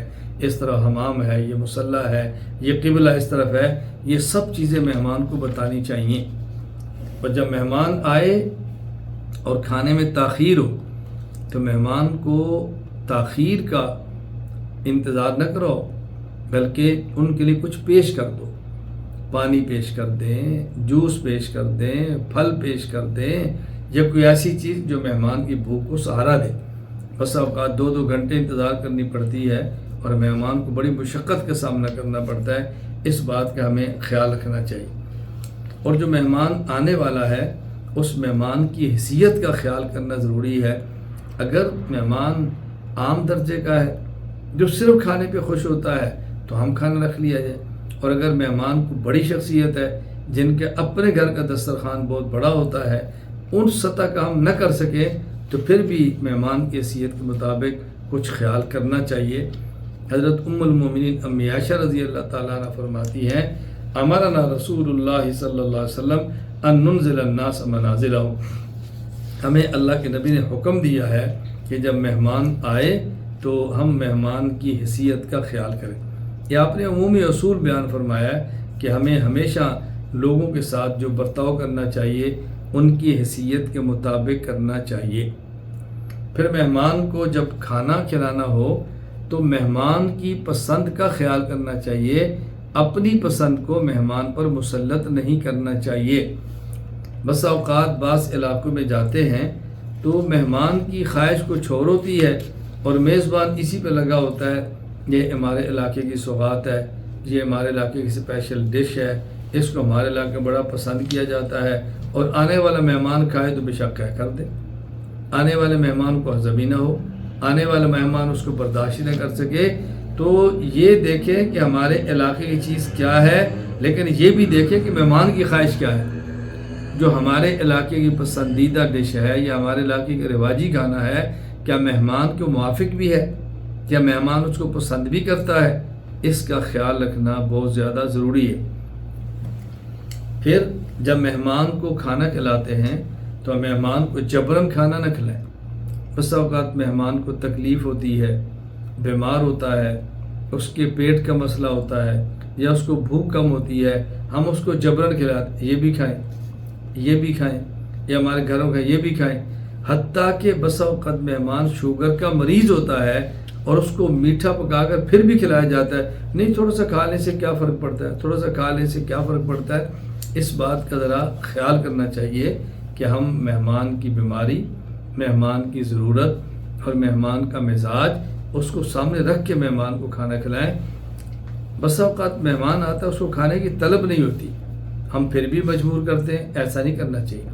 اس طرح حمام ہے، یہ مصلی ہے، یہ قبلہ اس طرف ہے، یہ سب چیزیں مہمان کو بتانی چاہیے۔ اور جب مہمان آئے اور کھانے میں تاخیر ہو تو مہمان کو تاخیر کا انتظار نہ کرو، بلکہ ان کے لیے کچھ پیش کر دو، پانی پیش کر دیں، جوس پیش کر دیں، پھل پیش کر دیں، یا کوئی ایسی چیز جو مہمان کی بھوک کو سہارا دے۔ بس اوقات 2 گھنٹے انتظار کرنی پڑتی ہے اور مہمان کو بڑی مشقت کا سامنا کرنا پڑتا ہے، اس بات کا ہمیں خیال رکھنا چاہیے۔ اور جو مہمان آنے والا ہے اس مہمان کی حیثیت کا خیال کرنا ضروری ہے۔ اگر مہمان عام درجے کا ہے جو صرف کھانے پہ خوش ہوتا ہے تو ہم کھانا رکھ لیا جائے، اور اگر مہمان کو بڑی شخصیت ہے جن کے اپنے گھر کا دسترخوان بہت بڑا ہوتا ہے ان سطح کا ہم نہ کر سکیں تو پھر بھی مہمان کی حیثیت کے مطابق کچھ خیال کرنا چاہیے۔ حضرت ام المومنین امی عائشہ رضی اللہ تعالیٰ عنہ فرماتی ہیں امرنا رسول اللہ صلی اللہ علیہ وسلم ان ننزل الناس منازلہم، ہمیں اللہ کے نبی نے حکم دیا ہے کہ جب مہمان آئے تو ہم مہمان کی حیثیت کا خیال کریں۔ یہ آپ نے عمومی اصول بیان فرمایا ہے کہ ہمیں ہمیشہ لوگوں کے ساتھ جو برتاؤ کرنا چاہیے ان کی حیثیت کے مطابق کرنا چاہیے۔ پھر مہمان کو جب کھانا کھلانا ہو تو مہمان کی پسند کا خیال کرنا چاہیے، اپنی پسند کو مہمان پر مسلط نہیں کرنا چاہیے۔ بس اوقات بعض علاقوں میں جاتے ہیں تو مہمان کی خواہش کچھ اور ہوتی ہے اور میزبان اسی پہ لگا ہوتا ہے، یہ ہمارے علاقے کی سوغات ہے، یہ ہمارے علاقے کی اسپیشل ڈش ہے، اس کو ہمارے علاقے میں بڑا پسند کیا جاتا ہے، اور آنے والا مہمان کھائے تو بے شک کہہ کر دے، آنے والے مہمان کو ہضم ہی نہ ہو، آنے والا مہمان اس کو برداشت ہی نہ کر سکے۔ تو یہ دیکھیں کہ ہمارے علاقے کی چیز کیا ہے، لیکن یہ بھی دیکھیں کہ مہمان کی خواہش کیا ہے۔ جو ہمارے علاقے کی پسندیدہ ڈش ہے یا ہمارے علاقے کا رواجی کھانا ہے، کیا مہمان کو موافق بھی ہے، کیا مہمان اس کو پسند بھی کرتا ہے، اس کا خیال رکھنا بہت زیادہ ضروری ہے۔ پھر جب مہمان کو کھانا کھلاتے ہیں تو مہمان کو جبراً کھانا نہ کھلائیں۔ بس اوقات مہمان کو تکلیف ہوتی ہے، بیمار ہوتا ہے، اس کے پیٹ کا مسئلہ ہوتا ہے یا اس کو بھوک کم ہوتی ہے، ہم اس کو جبراً کھلاتے یہ بھی کھائیں، یہ بھی کھائیں، یا ہمارے گھروں کا یہ بھی کھائیں۔ حتیٰ کہ بس اوقات مہمان شوگر کا مریض ہوتا ہے اور اس کو میٹھا پکا کر پھر بھی کھلایا جاتا ہے، نہیں تھوڑا سا کھانے سے کیا فرق پڑتا ہے، تھوڑا سا کھانے سے کیا فرق پڑتا ہے۔ اس بات کا ذرا خیال کرنا چاہیے کہ ہم مہمان کی بیماری، مہمان کی ضرورت اور مہمان کا مزاج اس کو سامنے رکھ کے مہمان کو کھانا کھلائیں۔ بس اوقات مہمان آتا ہے اس کو کھانے کی طلب نہیں ہوتی، ہم پھر بھی مجبور کرتے ہیں، ایسا نہیں کرنا چاہیے۔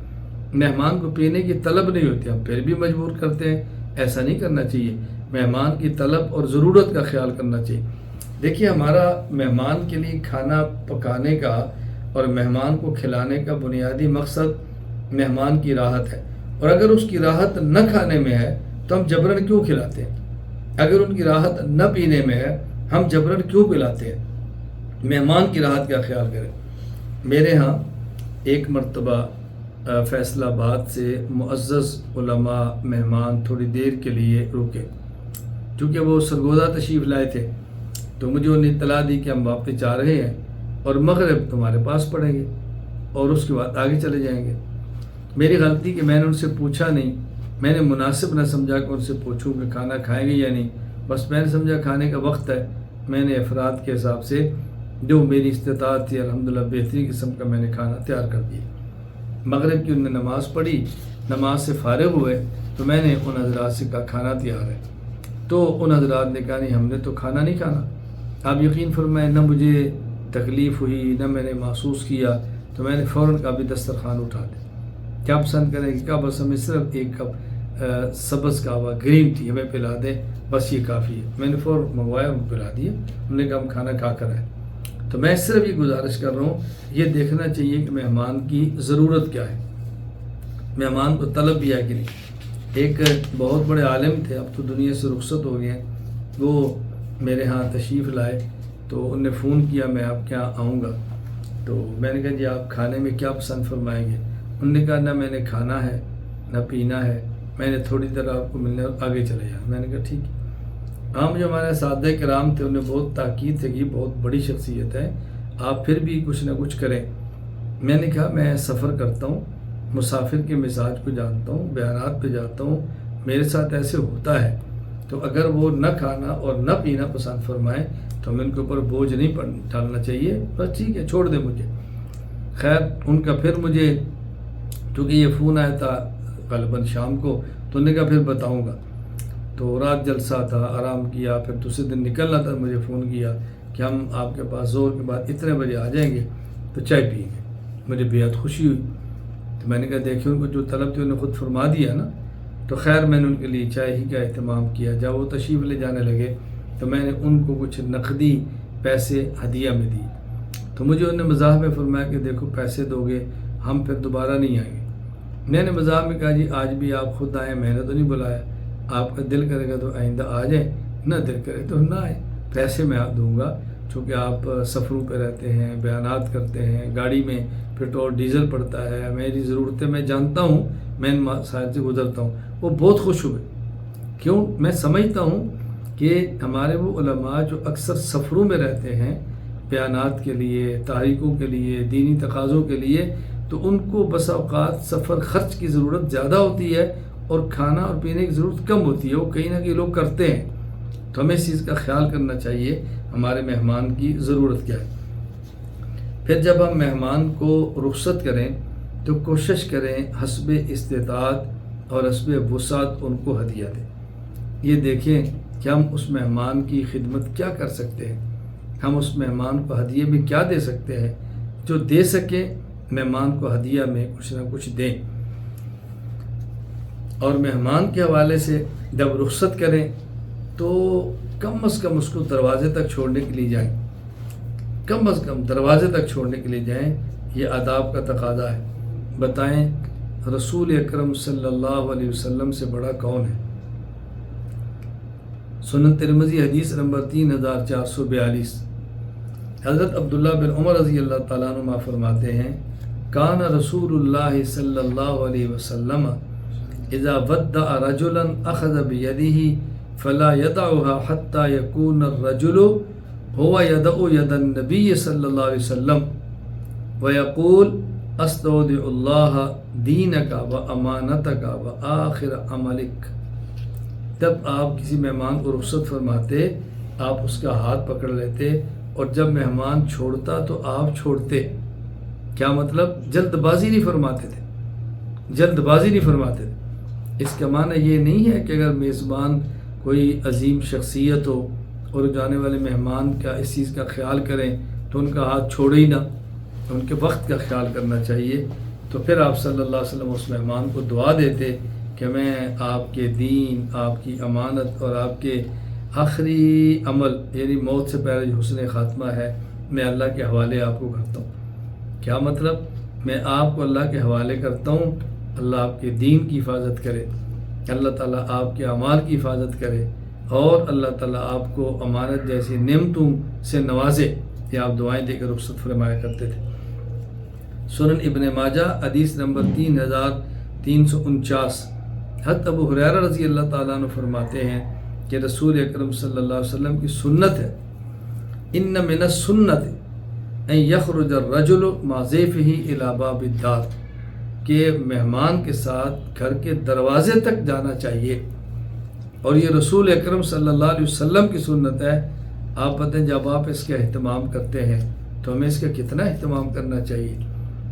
مہمان کو پینے کی طلب نہیں ہوتی، ہم پھر بھی مجبور کرتے ہیں، ایسا نہیں کرنا چاہیے۔ مہمان کی طلب اور ضرورت کا خیال کرنا چاہیے۔ دیکھیے ہمارا مہمان کے لیے کھانا پکانے کا اور مہمان کو کھلانے کا بنیادی مقصد مہمان کی راحت ہے، اور اگر اس کی راحت نہ کھانے میں ہے تو ہم جبراً کیوں کھلاتے ہیں؟ اگر ان کی راحت نہ پینے میں ہے ہم جبراً کیوں پلاتے ہیں؟ مہمان کی راحت کا خیال کریں۔ میرے ہاں ایک مرتبہ فیصل آباد سے معزز علماء مہمان تھوڑی دیر کے لیے رکے، چونکہ وہ سرگودا تشریف لائے تھے، تو مجھے انہیں اطلاع دی کہ ہم واپس جا رہے ہیں اور مغرب تمہارے پاس پڑیں گے اور اس کے بعد آگے چلے جائیں گے۔ میری غلطی کہ میں نے ان سے پوچھا نہیں، میں نے مناسب نہ سمجھا کہ ان سے پوچھوں کہ کھانا کھائیں گے یا نہیں، بس میں نے سمجھا کھانے کا وقت ہے، میں نے افراد کے حساب سے جو میری استطاعت تھی الحمدللہ بہترین قسم کا میں نے کھانا تیار کر دیا۔ مغرب کی انہوں نے نماز پڑھی، نماز سے فارغ ہوئے تو میں نے ان حضرات سے کہا کھانا تیار ہے، تو ان حضرات نے کہا نہیں ہم نے تو کھانا نہیں کھانا۔ آپ یقین فرمائیں نہ مجھے تکلیف ہوئی نہ میں نے محسوس کیا، تو میں نے فوراً کہا بھی دسترخوان اٹھا دیں، کیا پسند کریں گے؟ کہا بس ہمیں صرف ایک کپ سبز قہوہ گرین ٹی ہمیں پلا دیں، بس یہ کافی ہے۔ میں نے فوراً منگوایا ان کو پلا دیا، انہوں نے کہا ہم کھانا کھا کر آئے۔ تو میں صرف یہ گزارش کر رہا ہوں، یہ دیکھنا چاہیے کہ مہمان کی ضرورت کیا ہے، مہمان کو طلب بھی ہے کہ نہیں۔ ایک بہت بڑے عالم تھے، اب تو دنیا سے رخصت ہو گئے ہیں، وہ میرے ہاں تشریف لائے تو انہوں نے فون کیا میں آپ کے یہاں آؤں گا، تو میں نے کہا جی آپ کھانے میں کیا پسند فرمائیں گے؟ انہوں نے کہا نہ میں نے کھانا ہے نہ پینا ہے، میں نے تھوڑی دیر آپ کو ملنے اور آگے چلے جانا۔ میں نے کہا ٹھیک ہے۔ ہاں جو ہمارے اساتذہ کرام تھے انہیں بہت تاکید تھی کہ بہت بڑی شخصیت ہے، آپ پھر بھی کچھ نہ کچھ کریں۔ میں نے کہا میں سفر کرتا ہوں، مسافر کے مزاج کو جانتا ہوں، بیانات پہ جاتا ہوں، میرے ساتھ ایسے ہوتا ہے، تو اگر وہ نہ کھانا اور نہ پینا پسند فرمائیں تو ہمیں ان کے اوپر بوجھ نہیں ڈالنا چاہیے، بس ٹھیک ہے چھوڑ دیں مجھے۔ خیر ان کا پھر مجھے چونکہ یہ فون آیا تھا غالباً شام کو، تو انہوں نے کہا پھر بتاؤں گا، تو رات جلسہ تھا، آرام کیا، پھر دوسرے دن نکلنا تھا، مجھے فون کیا کہ ہم آپ کے پاس زور کے بعد اتنے بجے آ جائیں گے تو چائے پئیں گے۔ مجھے بےحد خوشی ہوئی، تو میں نے کہا دیکھیں ان کو جو طلب تھی انہوں نے خود فرما دیا نا، تو خیر میں نے ان کے لیے چائے ہی کا اہتمام کیا۔ جب وہ تشریف لے جانے لگے تو میں نے ان کو کچھ نقدی پیسے ہدیہ میں دی، تو مجھے انہوں نے مزاح میں فرمایا کہ دیکھو پیسے دو گے ہم پھر دوبارہ نہیں آئیں گے۔ میں نے مذاق میں کہا جی آج بھی آپ خود آئیں، میں نے تو نہیں بلایا، آپ کا دل کرے گا تو آئندہ آ جائیں، نہ دل کرے تو نہ آئیں، پیسے میں آپ دوں گا، چونکہ آپ سفروں پہ رہتے ہیں، بیانات کرتے ہیں، گاڑی میں پیٹرول ڈیزل پڑتا ہے، میری ضرورتیں میں جانتا ہوں، میں ان مسائل سے گزرتا ہوں۔ وہ بہت خوش ہوئے، کیوں؟ میں سمجھتا ہوں کہ ہمارے وہ علماء جو اکثر سفروں میں رہتے ہیں بیانات کے لیے، تحریکوں کے لیے، دینی تقاضوں کے لیے، تو ان کو بسا اوقات سفر خرچ کی ضرورت زیادہ ہوتی ہے اور کھانا اور پینے کی ضرورت کم ہوتی ہے، وہ کہیں نہ کہیں لوگ کرتے ہیں، تو ہمیں اس چیز کا خیال کرنا چاہیے ہمارے مہمان کی ضرورت کیا ہے۔ پھر جب ہم مہمان کو رخصت کریں تو کوشش کریں حسب استطاعت اور حسب وسعت ان کو ہدیہ دیں۔ یہ دیکھیں کہ ہم اس مہمان کی خدمت کیا کر سکتے ہیں، ہم اس مہمان کو ہدیے میں کیا دے سکتے ہیں، جو دے سکیں مہمان کو ہدیہ میں کچھ نہ کچھ دیں۔ اور مہمان کے حوالے سے جب رخصت کریں تو کم از کم اس کو دروازے تک چھوڑنے کے لیے جائیں، کم از کم دروازے تک چھوڑنے کے لیے جائیں، یہ آداب کا تقاضا ہے۔ بتائیں رسول اکرم صلی اللہ علیہ وسلم سے بڑا کون ہے؟ سنن ترمذی حدیث نمبر 3442، حضرت عبداللہ بن عمر رضی اللہ تعالیٰ عنہ فرماتے ہیں کان رسول اللہ صلی اللہ علیہ وسلم اذا ودع رجلا اخذ بیدہ فلا يدعها حتى يكون الرجل هو يدع يد النبي صلی اللہ علیہ وسلم ويقول استودع اللہ دینک وامانتک وآخر عملک۔ جب آپ کسی مہمان کو رخصت فرماتے آپ اس کا ہاتھ پکڑ لیتے، اور جب مہمان چھوڑتا تو آپ چھوڑتے۔ کیا مطلب؟ جلد بازی نہیں فرماتے تھے، جلد بازی نہیں فرماتے تھے۔ اس کا معنی یہ نہیں ہے کہ اگر میزبان کوئی عظیم شخصیت ہو اور جانے والے مہمان کا اس چیز کا خیال کریں تو ان کا ہاتھ چھوڑے ہی نہ، ان کے وقت کا خیال کرنا چاہیے۔ تو پھر آپ صلی اللہ علیہ وسلم اس مہمان کو دعا دیتے کہ میں آپ کے دین، آپ کی امانت اور آپ کے آخری عمل یعنی موت سے پہلے جو حسن خاتمہ ہے میں اللہ کے حوالے آپ کو کرتا ہوں۔ کیا مطلب؟ میں آپ کو اللہ کے حوالے کرتا ہوں، اللہ آپ کے دین کی حفاظت کرے، اللہ تعالیٰ آپ کے اعمال کی حفاظت کرے، اور اللہ تعالیٰ آپ کو امانت جیسی نعمتوں سے نوازے۔ یہ آپ دعائیں دے کر رخصت فرمایا کرتے تھے۔ سنن ابن ماجہ حدیث نمبر 3349، حضرت ابو ہریرہ رضی اللہ تعالیٰ عنہ فرماتے ہیں کہ رسول اکرم صلی اللہ علیہ وسلم کی سنت ہے ان من السنت ان یخرج الرجل مع ضیفہ الی باب الدار، کہ مہمان کے ساتھ گھر کے دروازے تک جانا چاہیے، اور یہ رسول اکرم صلی اللہ علیہ وسلم کی سنت ہے۔ آپ بتائیں جب آپ اس کا اہتمام کرتے ہیں تو ہمیں اس کا کتنا اہتمام کرنا چاہیے۔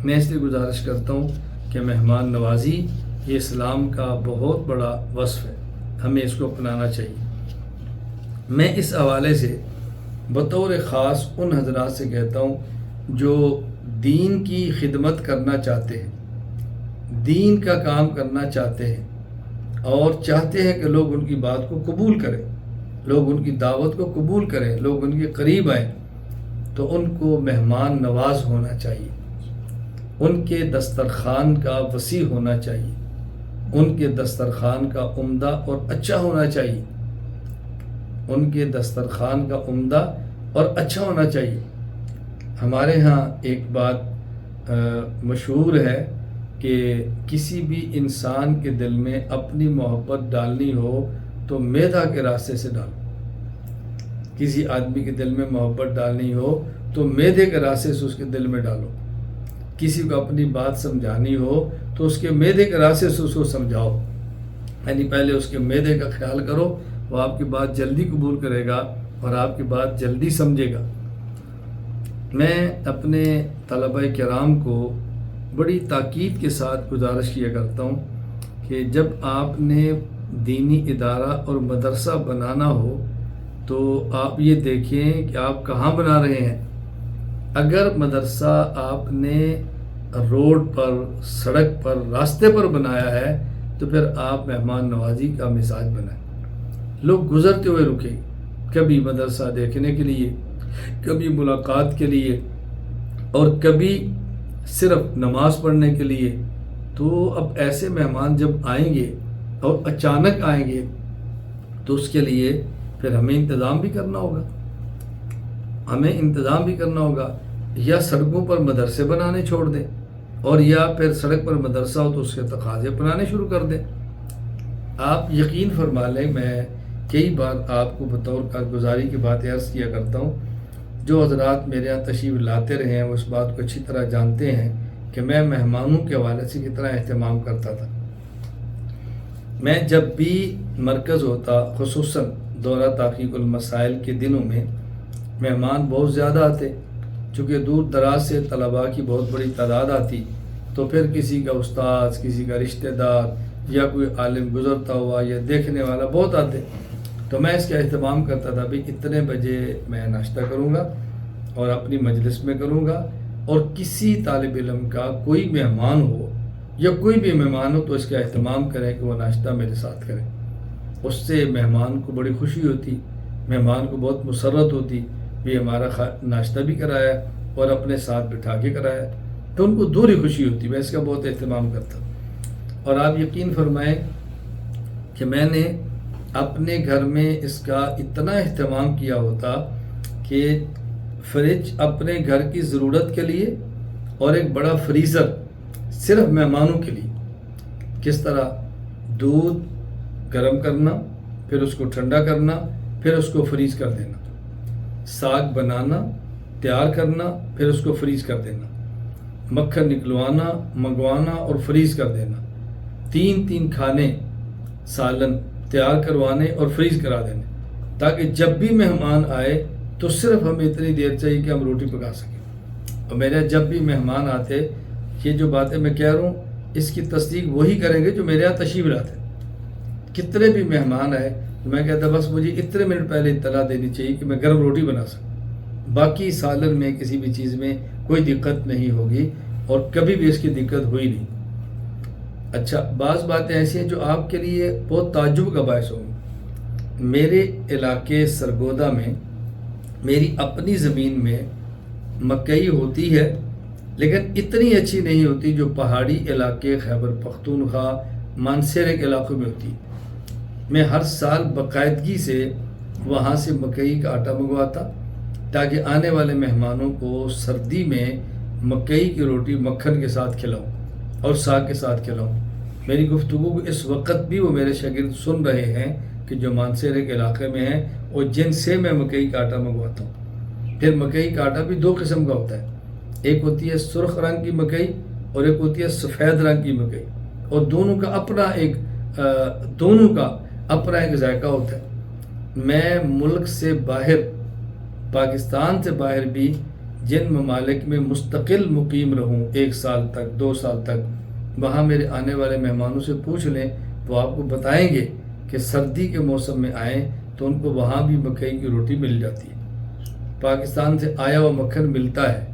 میں اس لیے گزارش کرتا ہوں کہ مہمان نوازی یہ اسلام کا بہت بڑا وصف ہے، ہمیں اس کو اپنانا چاہیے۔ میں اس حوالے سے بطور خاص ان حضرات سے کہتا ہوں جو دین کی خدمت کرنا چاہتے ہیں، دین کا کام کرنا چاہتے ہیں، اور چاہتے ہیں کہ لوگ ان کی بات کو قبول کریں، لوگ ان کی دعوت کو قبول کریں، لوگ ان کے قریب آئیں، تو ان کو مہمان نواز ہونا چاہیے، ان کے دسترخوان کا وسیع ہونا چاہیے، ان کے دسترخوان کا عمدہ اور اچھا ہونا چاہیے، ان کے دسترخوان کا عمدہ اور اچھا ہونا چاہیے۔ ہمارے ہاں ایک بات مشہور ہے کہ کسی بھی انسان کے دل میں اپنی محبت ڈالنی ہو تو میدا کے راستے سے ڈالو۔ کسی آدمی کے دل میں محبت ڈالنی ہو تو میدے کے راستے سے اس کے دل میں ڈالو۔ کسی کو اپنی بات سمجھانی ہو تو اس کے میدے کے راستے سے اس کو سمجھاؤ، یعنی پہلے اس کے میدے کا خیال کرو، وہ آپ کی بات جلدی قبول کرے گا اور آپ کی بات جلدی سمجھے گا۔ میں اپنے طلبہ کرام کو بڑی تاکید کے ساتھ گزارش کیا کرتا ہوں کہ جب آپ نے دینی ادارہ اور مدرسہ بنانا ہو تو آپ یہ دیکھیں کہ آپ کہاں بنا رہے ہیں۔ اگر مدرسہ آپ نے روڈ پر، سڑک پر، راستے پر بنایا ہے تو پھر آپ مہمان نوازی کا مزاج بنائیں۔ لوگ گزرتے ہوئے رکے، کبھی مدرسہ دیکھنے کے لیے، کبھی ملاقات کے لیے، اور کبھی صرف نماز پڑھنے کے لیے، تو اب ایسے مہمان جب آئیں گے اور اچانک آئیں گے تو اس کے لیے پھر ہمیں انتظام بھی کرنا ہوگا، یا سڑکوں پر مدرسے بنانے چھوڑ دیں، اور یا پھر سڑک پر مدرسہ ہو تو اس کے تقاضے بنانے شروع کر دیں۔ آپ یقین فرما لیں، میں کئی بار آپ کو بطور کارگزاری کی بات عرض کیا کرتا ہوں، جو حضرات میرے یہاں تشریف لاتے رہے ہیں وہ اس بات کو اچھی طرح جانتے ہیں کہ میں مہمانوں کے حوالے سے کتنا اہتمام کرتا تھا۔ میں جب بھی مرکز ہوتا، خصوصاً دورہ تحقیق المسائل کے دنوں میں مہمان بہت زیادہ آتے، چونکہ دور دراز سے طلباء کی بہت بڑی تعداد آتی، تو پھر کسی کا استاذ، کسی کا رشتہ دار یا کوئی عالم گزرتا ہوا یا دیکھنے والا بہت آتے، تو میں اس کا اہتمام کرتا تھا بھی اتنے بجے میں ناشتہ کروں گا اور اپنی مجلس میں کروں گا، اور کسی طالب علم کا کوئی مہمان ہو یا کوئی بھی مہمان ہو تو اس کا اہتمام کریں کہ وہ ناشتہ میرے ساتھ کریں۔ اس سے مہمان کو بڑی خوشی ہوتی، مہمان کو بہت مسرت ہوتی، بھی ہمارا ناشتہ بھی کرایا اور اپنے ساتھ بٹھا کے کرایا، تو ان کو دوری خوشی ہوتی۔ میں اس کا بہت اہتمام کرتا ہوں، اور آپ یقین فرمائیں کہ میں نے اپنے گھر میں اس کا اتنا اہتمام کیا ہوتا کہ فریج اپنے گھر کی ضرورت کے لیے اور ایک بڑا فریزر صرف مہمانوں کے لیے۔ کس طرح؟ دودھ گرم کرنا، پھر اس کو ٹھنڈا کرنا، پھر اس کو فریز کر دینا، ساگ بنانا، تیار کرنا، پھر اس کو فریز کر دینا، مکھن نکلوانا، منگوانا اور فریز کر دینا، 3 کھانے سالن تیار کروانے اور فریز کرا دینے، تاکہ جب بھی مہمان آئے تو صرف ہمیں اتنی دیر چاہیے کہ ہم روٹی پکا سکیں۔ اور میرے جب بھی مہمان آتے، یہ جو باتیں میں کہہ رہا ہوں اس کی تصدیق وہی کریں گے جو میرے یہاں تشریف لاتے ہیں۔ کتنے بھی مہمان آئے تو میں کہتا بس مجھے اتنے منٹ پہلے اطلاع دینی چاہیے کہ میں گرم روٹی بنا سکوں، باقی سالن میں کسی بھی چیز میں کوئی دقت نہیں ہوگی، اور کبھی بھی اس کی دقت ہوئی نہیں۔ اچھا، بعض باتیں ایسی ہیں جو آپ کے لیے بہت تعجب کا باعث ہوں گی۔ میرے علاقے سرگودا میں میری اپنی زمین میں مکئی ہوتی ہے، لیکن اتنی اچھی نہیں ہوتی جو پہاڑی علاقے خیبر پختونخوا، مانسہرہ کے علاقوں میں ہوتی۔ میں ہر سال باقاعدگی سے وہاں سے مکئی کا آٹا منگواتا تاکہ آنے والے مہمانوں کو سردی میں مکئی کی روٹی مکھن کے ساتھ کھلاؤں اور ساگ کے ساتھ کھلاؤں۔ میری گفتگو کو اس وقت بھی وہ میرے شاگرد سن رہے ہیں کہ جو مانسہرہ کے علاقے میں ہیں اور جن سے میں مکئی کا آٹا منگواتا ہوں۔ پھر مکئی کا آٹا بھی 2 قسم کا ہوتا ہے، ایک ہوتی ہے سرخ رنگ کی مکئی اور ایک ہوتی ہے سفید رنگ کی مکئی، اور دونوں کا اپنا ایک ذائقہ ہوتا ہے۔ میں ملک سے باہر، پاکستان سے باہر بھی جن ممالک میں مستقل مقیم رہوں 1 سال تک، 2 سال تک، وہاں میرے آنے والے مہمانوں سے پوچھ لیں تو آپ کو بتائیں گے کہ سردی کے موسم میں آئیں تو ان کو وہاں بھی مکئی کی روٹی مل جاتی ہے، پاکستان سے آیا ہوا مکھن ملتا ہے،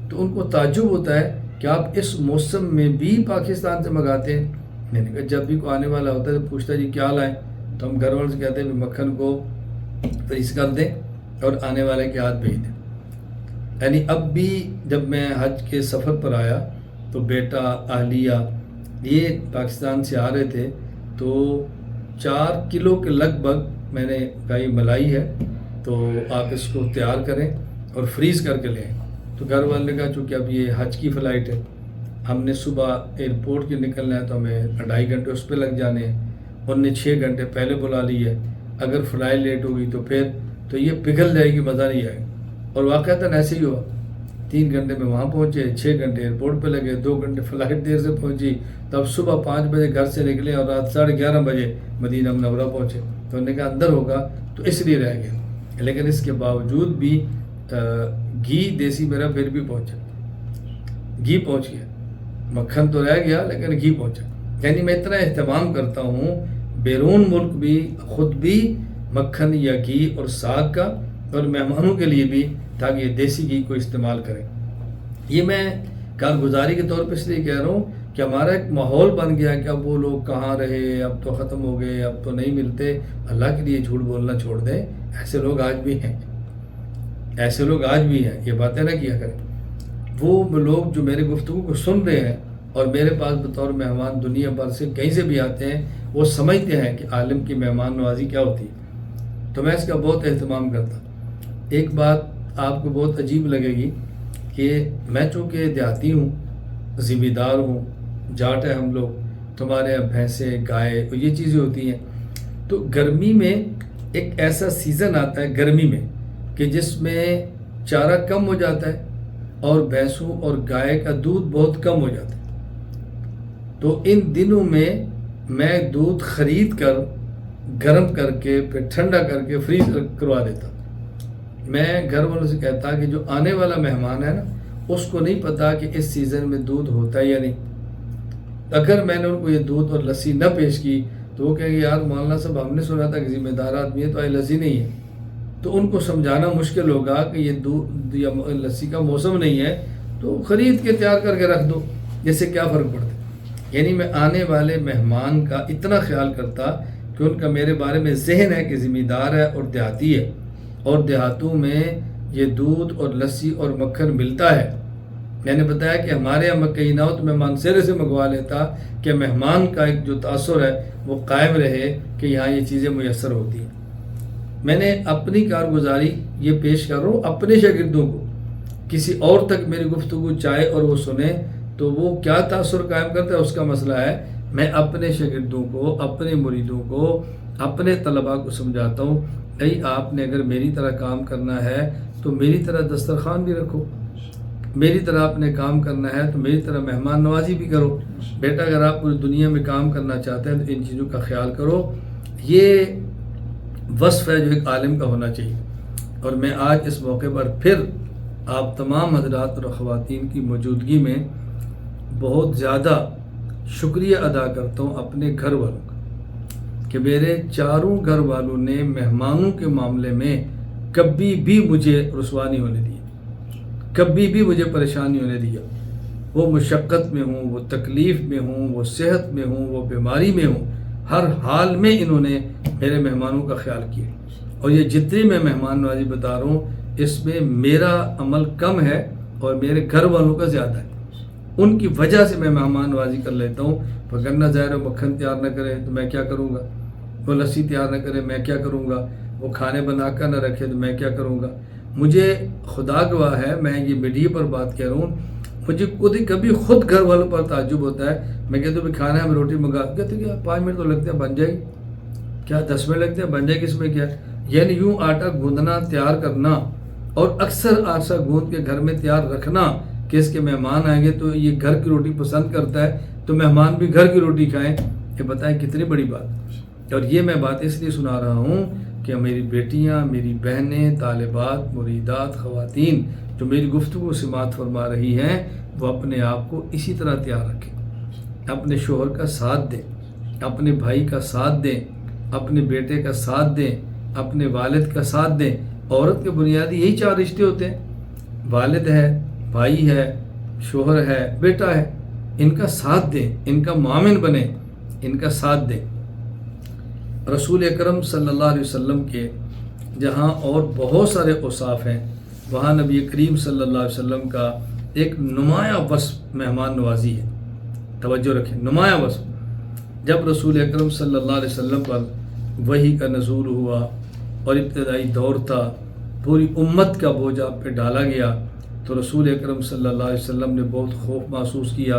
تو ان کو تعجب ہوتا ہے کہ آپ اس موسم میں بھی پاکستان سے منگاتے ہیں۔ میں نے کہا جب بھی کوئی آنے والا ہوتا ہے تو پوچھتا ہے جی کیا لائیں، تو ہم گھر والوں سے کہتے ہیں کہ مکھن کو فریز کر دیں اور آنے والے کے ہاتھ بھیج دیں۔ یعنی اب بھی جب میں حج کے سفر پر آیا تو بیٹا، اہلیہ یہ پاکستان سے آ رہے تھے، تو 4 کلو کے لگ بھگ میں نے گائے ملائی ہے، تو آپ اس کو تیار کریں اور فریز کر کے لیں۔ تو گھر والے نے کہا چونکہ اب یہ حج کی فلائٹ ہے، ہم نے صبح ایئرپورٹ کے نکلنا ہے تو ہمیں 2.5 گھنٹے اس پہ لگ جانے ہیں، انہوں نے 6 گھنٹے پہلے بلا لی ہے، اگر فلائٹ لیٹ ہوگی تو پھر تو یہ پگھل جائے گی، مزہ نہیں آئے گا۔ اور واقعتاً ایسے ہی ہوا، 3 گھنٹے میں وہاں پہنچے، 6 گھنٹے ایئرپورٹ پہ لگے، 2 گھنٹے فلائٹ دیر سے پہنچی، تب صبح 5 بجے گھر سے نکلے اور رات 11:30 بجے مدینہ منورہ پہنچے۔ تو انہوں نے کہا اندر ہوگا تو اس لیے رہ گیا، لیکن اس کے باوجود بھی گھی دیسی میرا پھر بھی پہنچا، گھی پہنچ گیا، مکھن تو رہ گیا لیکن گھی پہنچا۔ یعنی میں اتنا اہتمام کرتا ہوں بیرون ملک بھی، خود بھی مکھن یا گھی اور ساگ کا، اور مہمانوں کے لیے بھی، تاکہ یہ دیسی گھی کو استعمال کریں۔ یہ میں کارگزاری کے طور پہ اس لیے کہہ رہا ہوں کہ ہمارا ایک ماحول بن گیا کہ اب وہ لوگ کہاں رہے، اب تو ختم ہو گئے، اب تو نہیں ملتے۔ اللہ کے لیے جھوٹ بولنا چھوڑ دیں، ایسے لوگ آج بھی ہیں، ایسے لوگ آج بھی ہیں، یہ باتیں نہ کیا کریں۔ وہ لوگ جو میرے گفتگو کو سن رہے ہیں اور میرے پاس بطور مہمان دنیا بھر سے کہیں سے بھی آتے ہیں، وہ سمجھتے ہیں کہ عالم کی مہمان نوازی کیا ہوتی ہے، تو میں اس کا بہت اہتمام کرتا ہوں۔ ایک بات آپ کو بہت عجیب لگے گی کہ میں چونکہ دیہاتی ہوں، ذمہ دار ہوں، جاٹ ہے ہم لوگ، تمہارے یہاں بھینسیں گائے اور یہ چیزیں ہوتی ہیں، تو گرمی میں ایک ایسا سیزن آتا ہے گرمی میں کہ جس میں چارہ کم ہو جاتا ہے اور بھینسوں اور گائے کا دودھ بہت کم ہو جاتا ہے۔ تو ان دنوں میں دودھ خرید کر گرم کر کے پھر ٹھنڈا کر کے فریز کروا دیتا۔ میں گھر والوں سے کہتا کہ جو آنے والا مہمان ہے نا، اس کو نہیں پتا کہ اس سیزن میں دودھ ہوتا ہے یا نہیں۔ اگر میں نے ان کو یہ دودھ اور لسی نہ پیش کی تو وہ کہیں گے یار مولانا صاحب ہم نے سنا تھا کہ ذمہ دار آدمی ہے تو آئی لسی نہیں ہے، تو ان کو سمجھانا مشکل ہوگا کہ یہ دودھ یا لسی کا موسم نہیں ہے تو خرید کے تیار کر کے رکھ دو، جس سے کیا فرق پڑتا ہے۔ یعنی میں آنے والے مہمان کا اتنا خیال کرتا کہ ان کا میرے بارے میں ذہن ہے کہ ذمہ دار ہے اور دیہاتی ہے، اور دیہاتوں میں یہ دودھ اور لسی اور مکھن ملتا ہے۔ میں نے بتایا کہ ہمارے یہاں مکئی نہ ہو تو مہمان سیرے سے منگوا لیتا کہ مہمان کا ایک جو تاثر ہے وہ قائم رہے کہ یہاں یہ چیزیں میسر ہوتی ہیں۔ میں نے اپنی کارگزاری یہ پیش کر رہا ہوں اپنے شاگردوں کو، کسی اور تک میری گفتگو چاہے اور وہ سنے تو وہ کیا تاثر قائم کرتا ہے اس کا مسئلہ ہے۔ میں اپنے شاگردوں کو، اپنے مریدوں کو، اپنے طلباء کو سمجھاتا ہوں بھائی آپ نے اگر میری طرح کام کرنا ہے تو میری طرح دسترخوان بھی رکھو، میری طرح اپنے کام کرنا ہے تو میری طرح مہمان نوازی بھی کرو۔ بیٹا اگر آپ پوری دنیا میں کام کرنا چاہتے ہیں تو ان چیزوں کا خیال کرو۔ یہ وصف ہے جو ایک عالم کا ہونا چاہیے۔ اور میں آج اس موقع پر پھر آپ تمام حضرات اور خواتین کی موجودگی میں بہت زیادہ شکریہ ادا کرتا ہوں اپنے گھر والوں کا کہ میرے چاروں گھر والوں نے مہمانوں کے معاملے میں کبھی بھی مجھے رسوا نہیں ہونے دیا، کبھی بھی مجھے پریشانی ہونے دیا۔ وہ مشقت میں ہوں، وہ تکلیف میں ہوں، وہ صحت میں ہوں، وہ بیماری میں ہوں، ہر حال میں انہوں نے میرے مہمانوں کا خیال کیا۔ اور یہ جتنی میں مہمان نوازی بتا رہا ہوں اس میں میرا عمل کم ہے اور میرے گھر والوں کا زیادہ ہے۔ ان کی وجہ سے میں مہمان نوازی کر لیتا ہوں، وگرنہ ظاہر مکھن تیار نہ کرے تو میں کیا کروں گا، وہ لسی تیار نہ کرے میں کیا کروں گا، وہ کھانے بنا کر نہ رکھے تو میں کیا کروں گا۔ مجھے خدا گواہ ہے، میں یہ میڈیا پر بات کہہ رہا ہوں، مجھے کبھی خود گھر والوں پر تعجب ہوتا ہے۔ میں کہتا ہوں بھی کھانا ہے، ہم روٹی منگا، کہتے کیا 5 منٹ تو لگتے ہیں بن جائے گی، کیا 10 منٹ لگتے ہیں بن جائے گی، اس میں کیا۔ یعنی یوں آٹا گوندنا تیار کرنا اور اکثر آٹا گوند کے گھر میں تیار رکھنا کہ اس کے مہمان آئیں گے تو یہ گھر کی روٹی پسند کرتا ہے تو مہمان بھی گھر کی روٹی کھائیں، یہ بتائیں کتنی بڑی بات۔ اور یہ میں بات اس لیے سنا رہا ہوں کہ میری بیٹیاں، میری بہنیں، طالبات، مریدات، خواتین جو میری گفتگو سماعت فرما رہی ہیں وہ اپنے آپ کو اسی طرح تیار رکھیں، اپنے شوہر کا ساتھ دیں، اپنے بھائی کا ساتھ دیں، اپنے بیٹے کا ساتھ دیں، اپنے والد کا ساتھ دیں۔ عورت کے بنیادی یہی 4 رشتے ہوتے ہیں، والد ہے، بھائی ہے، شوہر ہے، بیٹا ہے، ان کا ساتھ دیں، ان کا معاون بنیں، ان کا ساتھ دیں۔ رسول اکرم صلی اللہ علیہ وسلم کے جہاں اور بہت سارے اوصاف ہیں وہاں نبی کریم صلی اللہ علیہ وسلم کا ایک نمایاں وصف مہمان نوازی ہے۔ توجہ رکھیں، نمایاں وصف۔ جب رسول اکرم صلی اللہ علیہ وسلم پر وحی کا نزول ہوا اور ابتدائی دور تھا، پوری امت کا بوجھ آپ پہ ڈالا گیا تو رسول اکرم صلی اللہ علیہ وسلم نے بہت خوف محسوس کیا۔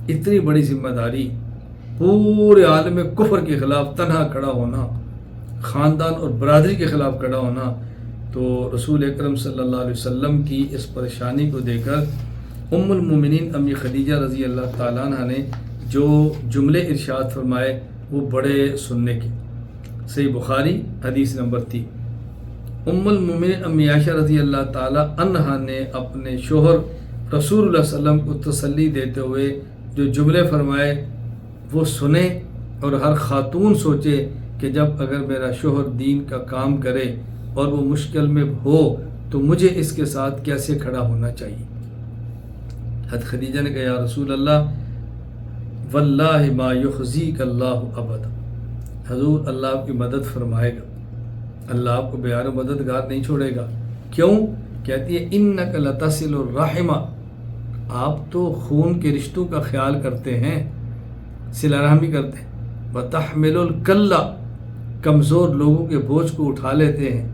اتنی بڑی ذمہ داری، پورے عالم کفر کے خلاف تنہا کھڑا ہونا، خاندان اور برادری کے خلاف کھڑا ہونا، تو رسول اکرم صلی اللہ علیہ وسلم کی اس پریشانی کو دیکھ کر ام المومنین امی خدیجہ رضی اللہ تعالیٰ عنہ نے جو جملے ارشاد فرمائے وہ بڑے سننے کے۔ صحیح بخاری حدیث نمبر 3۔ ام المومنین امی عائشہ رضی اللہ تعالیٰ عنہا نے اپنے شوہر رسول اللہ صلی اللہ علیہ وسلم کو تسلی دیتے ہوئے جو جملے فرمائے وہ سنیں، اور ہر خاتون سوچے کہ جب اگر میرا شوہر دین کا کام کرے اور وہ مشکل میں ہو تو مجھے اس کے ساتھ کیسے کھڑا ہونا چاہیے۔ حضرت خدیجہ نے کہا یا رسول اللہ واللہ ما یخزیک اللہ ابدا، حضور اللہ آپ کی مدد فرمائے گا، اللہ آپ کو بیار مددگار نہیں چھوڑے گا۔ کیوں؟ کہتی ہے انک لتصل الرحمہ، آپ تو خون کے رشتوں کا خیال کرتے ہیں، صلہ رحمی کرتے ہیں۔ وَتَحْمِلُ الْكَلَّ، کمزور لوگوں کے بوجھ کو اٹھا لیتے ہیں۔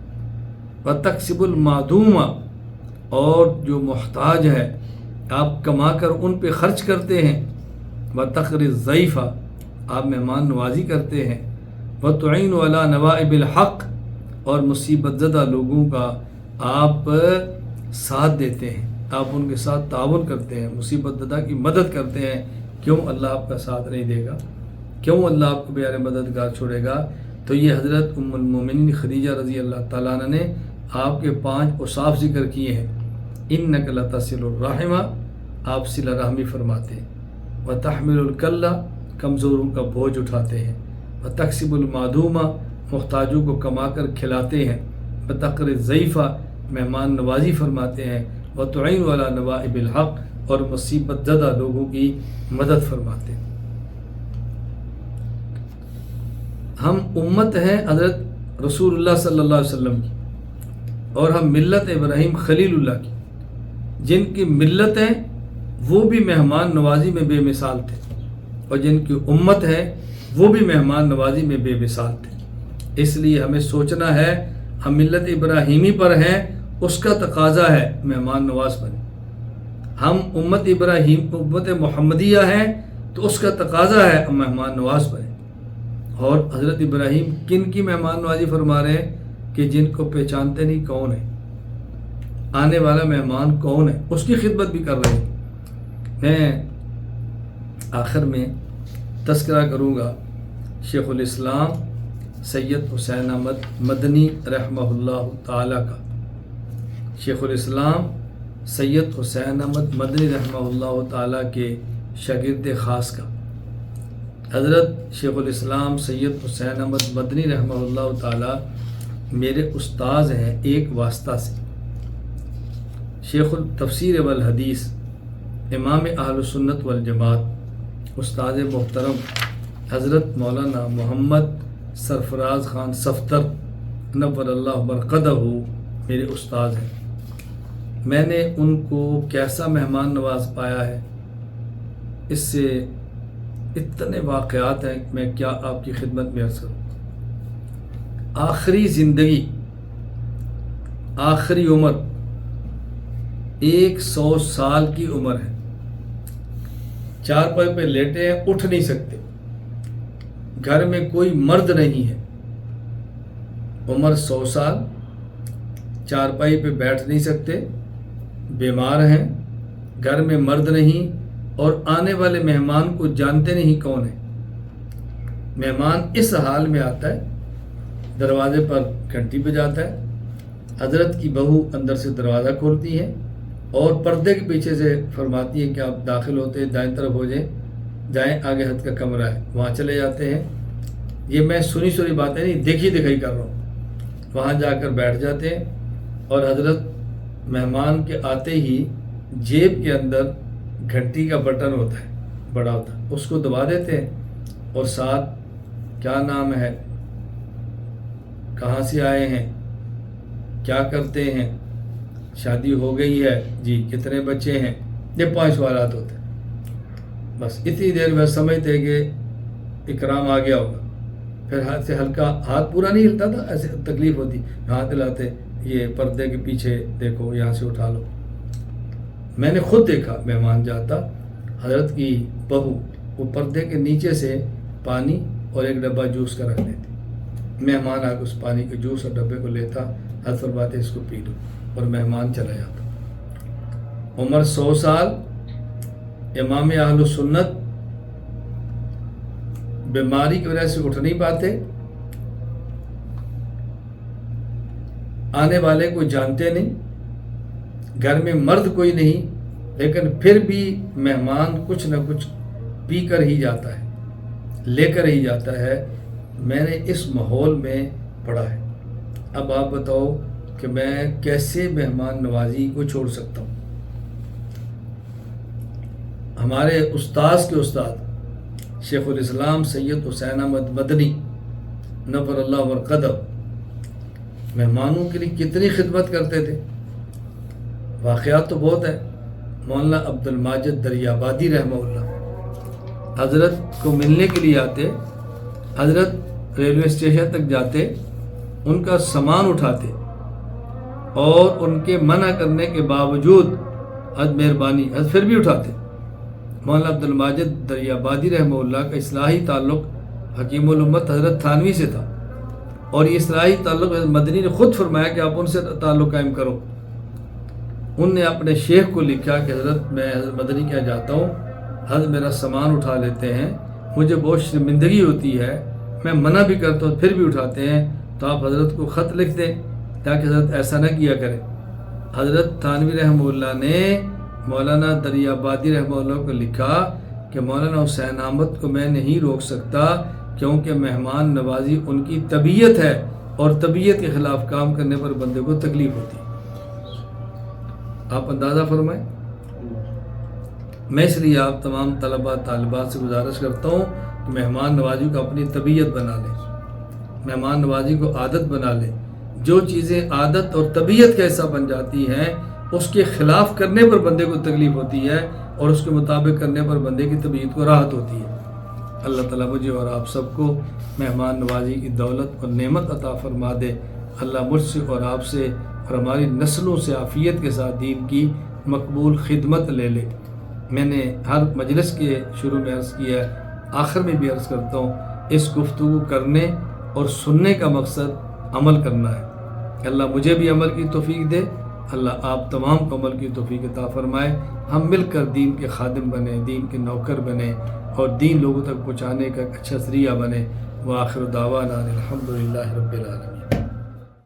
وَتَكْسِبُ الْمَعْدُومَ، اور جو محتاج ہے آپ کما کر ان پہ خرچ کرتے ہیں۔ وَتَقْرِي الضَّيْفَ، آپ مہمان نوازی کرتے ہیں۔ وَتُعِينُ عَلَى نَوَائِبِ الْحَقِّ، اور مصیبت زدہ لوگوں کا آپ ساتھ دیتے ہیں، آپ ان کے ساتھ تعاون کرتے ہیں، مصیبت زدہ کی مدد کرتے ہیں۔ کیوں اللہ آپ کا ساتھ نہیں دے گا؟ کیوں اللہ آپ کو بغیر مددگار چھوڑے گا؟ تو یہ حضرت ام المومنین خدیجہ رضی اللہ تعالیٰ عنہ نے آپ کے 5 اوصاف ذکر کیے ہیں۔ انک لتصل الرحم، آپ صلہ رحمی فرماتے ہیں۔ وتحمل الکلہ، کمزوروں کا بوجھ اٹھاتے ہیں۔ وتکسب المعدوم، محتاجوں کو کما کر کھلاتے ہیں۔ وتقری الضیف، مہمان نوازی فرماتے ہیں۔ وتعین علی نوائب الحق، اور مصیبت زدہ لوگوں کی مدد فرماتے ہیں۔ ہم امت ہیں حضرت رسول اللہ صلی اللہ علیہ وسلم کی، اور ہم ملت ابراہیم خلیل اللہ کی، جن کی ملتیں وہ بھی مہمان نوازی میں بے مثال تھے، اور جن کی امت ہے وہ بھی مہمان نوازی میں بے مثال تھے۔ اس لیے ہمیں سوچنا ہے ہم ملت ابراہیمی پر ہیں، اس کا تقاضا ہے مہمان نواز بنے۔ ہم امت محمدیہ ہیں تو اس کا تقاضا ہے ہم مہمان نواز بنے۔ اور حضرت ابراہیم کن کی مہمان نوازی فرما رہے ہیں کہ جن کو پہچانتے نہیں کون ہے، آنے والا مہمان کون ہے، اس کی خدمت بھی کر رہے ہیں۔ میں آخر میں تذکرہ کروں گا شیخ الاسلام سید حسین احمد مدنی رحمہ اللہ تعالیٰ کا۔ شیخ الاسلام سید حسین احمد مدنی رحمہ اللہ تعالیٰ کے شاگرد خاص کا، حضرت شیخ الاسلام سید حسین احمد مدنی رحمہ اللہ تعالیٰ میرے استاذ ہیں ایک واسطہ سے۔ شیخ التفسیر والحدیث، امام اہل سنت والجماعت، استاد محترم حضرت مولانا محمد سرفراز خان صفتر نور اللہ برقدہ میرے استاد ہیں۔ میں نے ان کو کیسا مہمان نواز پایا ہے، اس سے اتنے واقعات ہیں میں کیا آپ کی خدمت میں عرض کروں۔ آخری زندگی، آخری عمر 100 سال کی عمر ہے، چارپائی پہ لیٹے ہیں، اٹھ نہیں سکتے، گھر میں کوئی مرد نہیں ہے، عمر 100 سال، چارپائی پہ بیٹھ نہیں سکتے، بیمار ہیں، گھر میں مرد نہیں، اور آنے والے مہمان کو جانتے نہیں کون ہے۔ مہمان اس حال میں آتا ہے، دروازے پر گھنٹی بجاتا ہے، حضرت کی بہو اندر سے دروازہ کھولتی ہے اور پردے کے پیچھے سے فرماتی ہے کہ آپ داخل ہوتے ہیں دائیں طرف ہو جائیں، آگے حد کا کمرہ ہے، وہاں چلے جاتے ہیں۔ یہ میں سنی باتیں نہیں، دیکھی دکھائی کر رہا ہوں۔ وہاں جا کر بیٹھ جاتے ہیں، اور حضرت مہمان کے آتے ہی جیب کے اندر گھنٹی کا بٹن ہوتا ہے، بڑا ہوتا ہے، اس کو دبا دیتے ہیں، اور ساتھ کیا نام ہے، کہاں سے آئے ہیں، کیا کرتے ہیں، شادی ہو گئی ہے جی، کتنے بچے ہیں، یہ 5 سوالات ہوتے ہیں۔ بس اتنی دیر میں سمجھتے کہ اکرام آ گیا ہوگا۔ پھر ہاتھ سے ہلکا، ہاتھ پورا نہیں ہلتا تھا، ایسے تکلیف ہوتی، ہاتھ ہلاتے، یہ پردے کے پیچھے دیکھو، یہاں سے اٹھا لو۔ میں نے خود دیکھا، مہمان جاتا، حضرت کی بہو وہ پردے کے نیچے سے پانی اور ایک ڈبہ جوس کا رکھ دیتی، مہمان آ کے اس پانی کے جوس اور ڈبے کو لیتا، حضرت فرماتے اس کو پی لو، اور مہمان چلا جاتا۔ عمر 100 سال، امام اہل سنت، بیماری کی وجہ سے اٹھ نہیں پاتے، آنے والے کو جانتے نہیں، گھر میں مرد کوئی نہیں، لیکن پھر بھی مہمان کچھ نہ کچھ پی کر ہی جاتا ہے، لے کر ہی جاتا ہے۔ میں نے اس ماحول میں پڑھا ہے۔ اب آپ بتاؤ کہ میں کیسے مہمان نوازی کو چھوڑ سکتا ہوں؟ ہمارے استاذ کے استاد شیخ الاسلام سید حسین احمد مدنی نور اللہ برقدہ مہمانوں کے لیے کتنی خدمت کرتے تھے۔ واقعات تو بہت ہیں، مولانا عبد الماجد دریابادی رحمہ اللہ حضرت کو ملنے کے لیے آتے، حضرت ریلوے اسٹیشن تک جاتے، ان کا سامان اٹھاتے اور ان کے منع کرنے کے باوجود حضرت مہربانی حضرت پھر بھی اٹھاتے۔ مولانا عبد الماجد دریابادی رحمہ اللہ کا اصلاحی تعلق حکیم الامت حضرت تھانوی سے تھا، اور یہ اصلاحی تعلق حضرت مدنی نے خود فرمایا کہ آپ ان سے تعلق قائم کرو۔ ان نے اپنے شیخ کو لکھا کہ حضرت میں حضرت مدنی کیا جاتا ہوں، حضرت میرا سامان اٹھا لیتے ہیں، مجھے بہت شرمندگی ہوتی ہے، میں منع بھی کرتا ہوں پھر بھی اٹھاتے ہیں، تو آپ حضرت کو خط لکھ دیں تاکہ حضرت ایسا نہ کیا کریں۔ حضرت تھانوی رحمہ اللہ نے مولانا دریابادی رحمہ اللہ کو لکھا کہ مولانا حسین احمد کو میں نہیں روک سکتا، کیونکہ مہمان نوازی ان کی طبیعت ہے، اور طبیعت کے خلاف کام کرنے پر بندے کو تکلیف ہوتی ہے۔ آپ اندازہ فرمائیں۔ میں اس لیے آپ تمام طلباء طالبات سے گزارش کرتا ہوں کہ مہمان نوازی کو اپنی طبیعت بنا لیں، مہمان نوازی کو عادت بنا لیں۔ جو چیزیں عادت اور طبیعت کا حصہ بن جاتی ہیں، اس کے خلاف کرنے پر بندے کو تکلیف ہوتی ہے، اور اس کے مطابق کرنے پر بندے کی طبیعت کو راحت ہوتی ہے۔ اللہ تعالیٰ مجھے اور آپ سب کو مہمان نوازی کی دولت اور نعمت عطا فرما دے۔ اللہ مجھ سے اور آپ سے اور ہماری نسلوں سے عافیت کے ساتھ دین کی مقبول خدمت لے لے۔ میں نے ہر مجلس کے شروع میں عرض کیا ہے، آخر میں بھی عرض کرتا ہوں، اس گفتگو کرنے اور سننے کا مقصد عمل کرنا ہے۔ اللہ مجھے بھی عمل کی توفیق دے، اللہ آپ تمام کو عمل کی توفیق عطا فرمائے۔ ہم مل کر دین کے خادم بنے، دین کے نوکر بنے، اور دین لوگوں تک پہنچانے کا ایک اچھا ذریعہ بنے۔ وآخر دعوانا الحمدللہ رب العالمین۔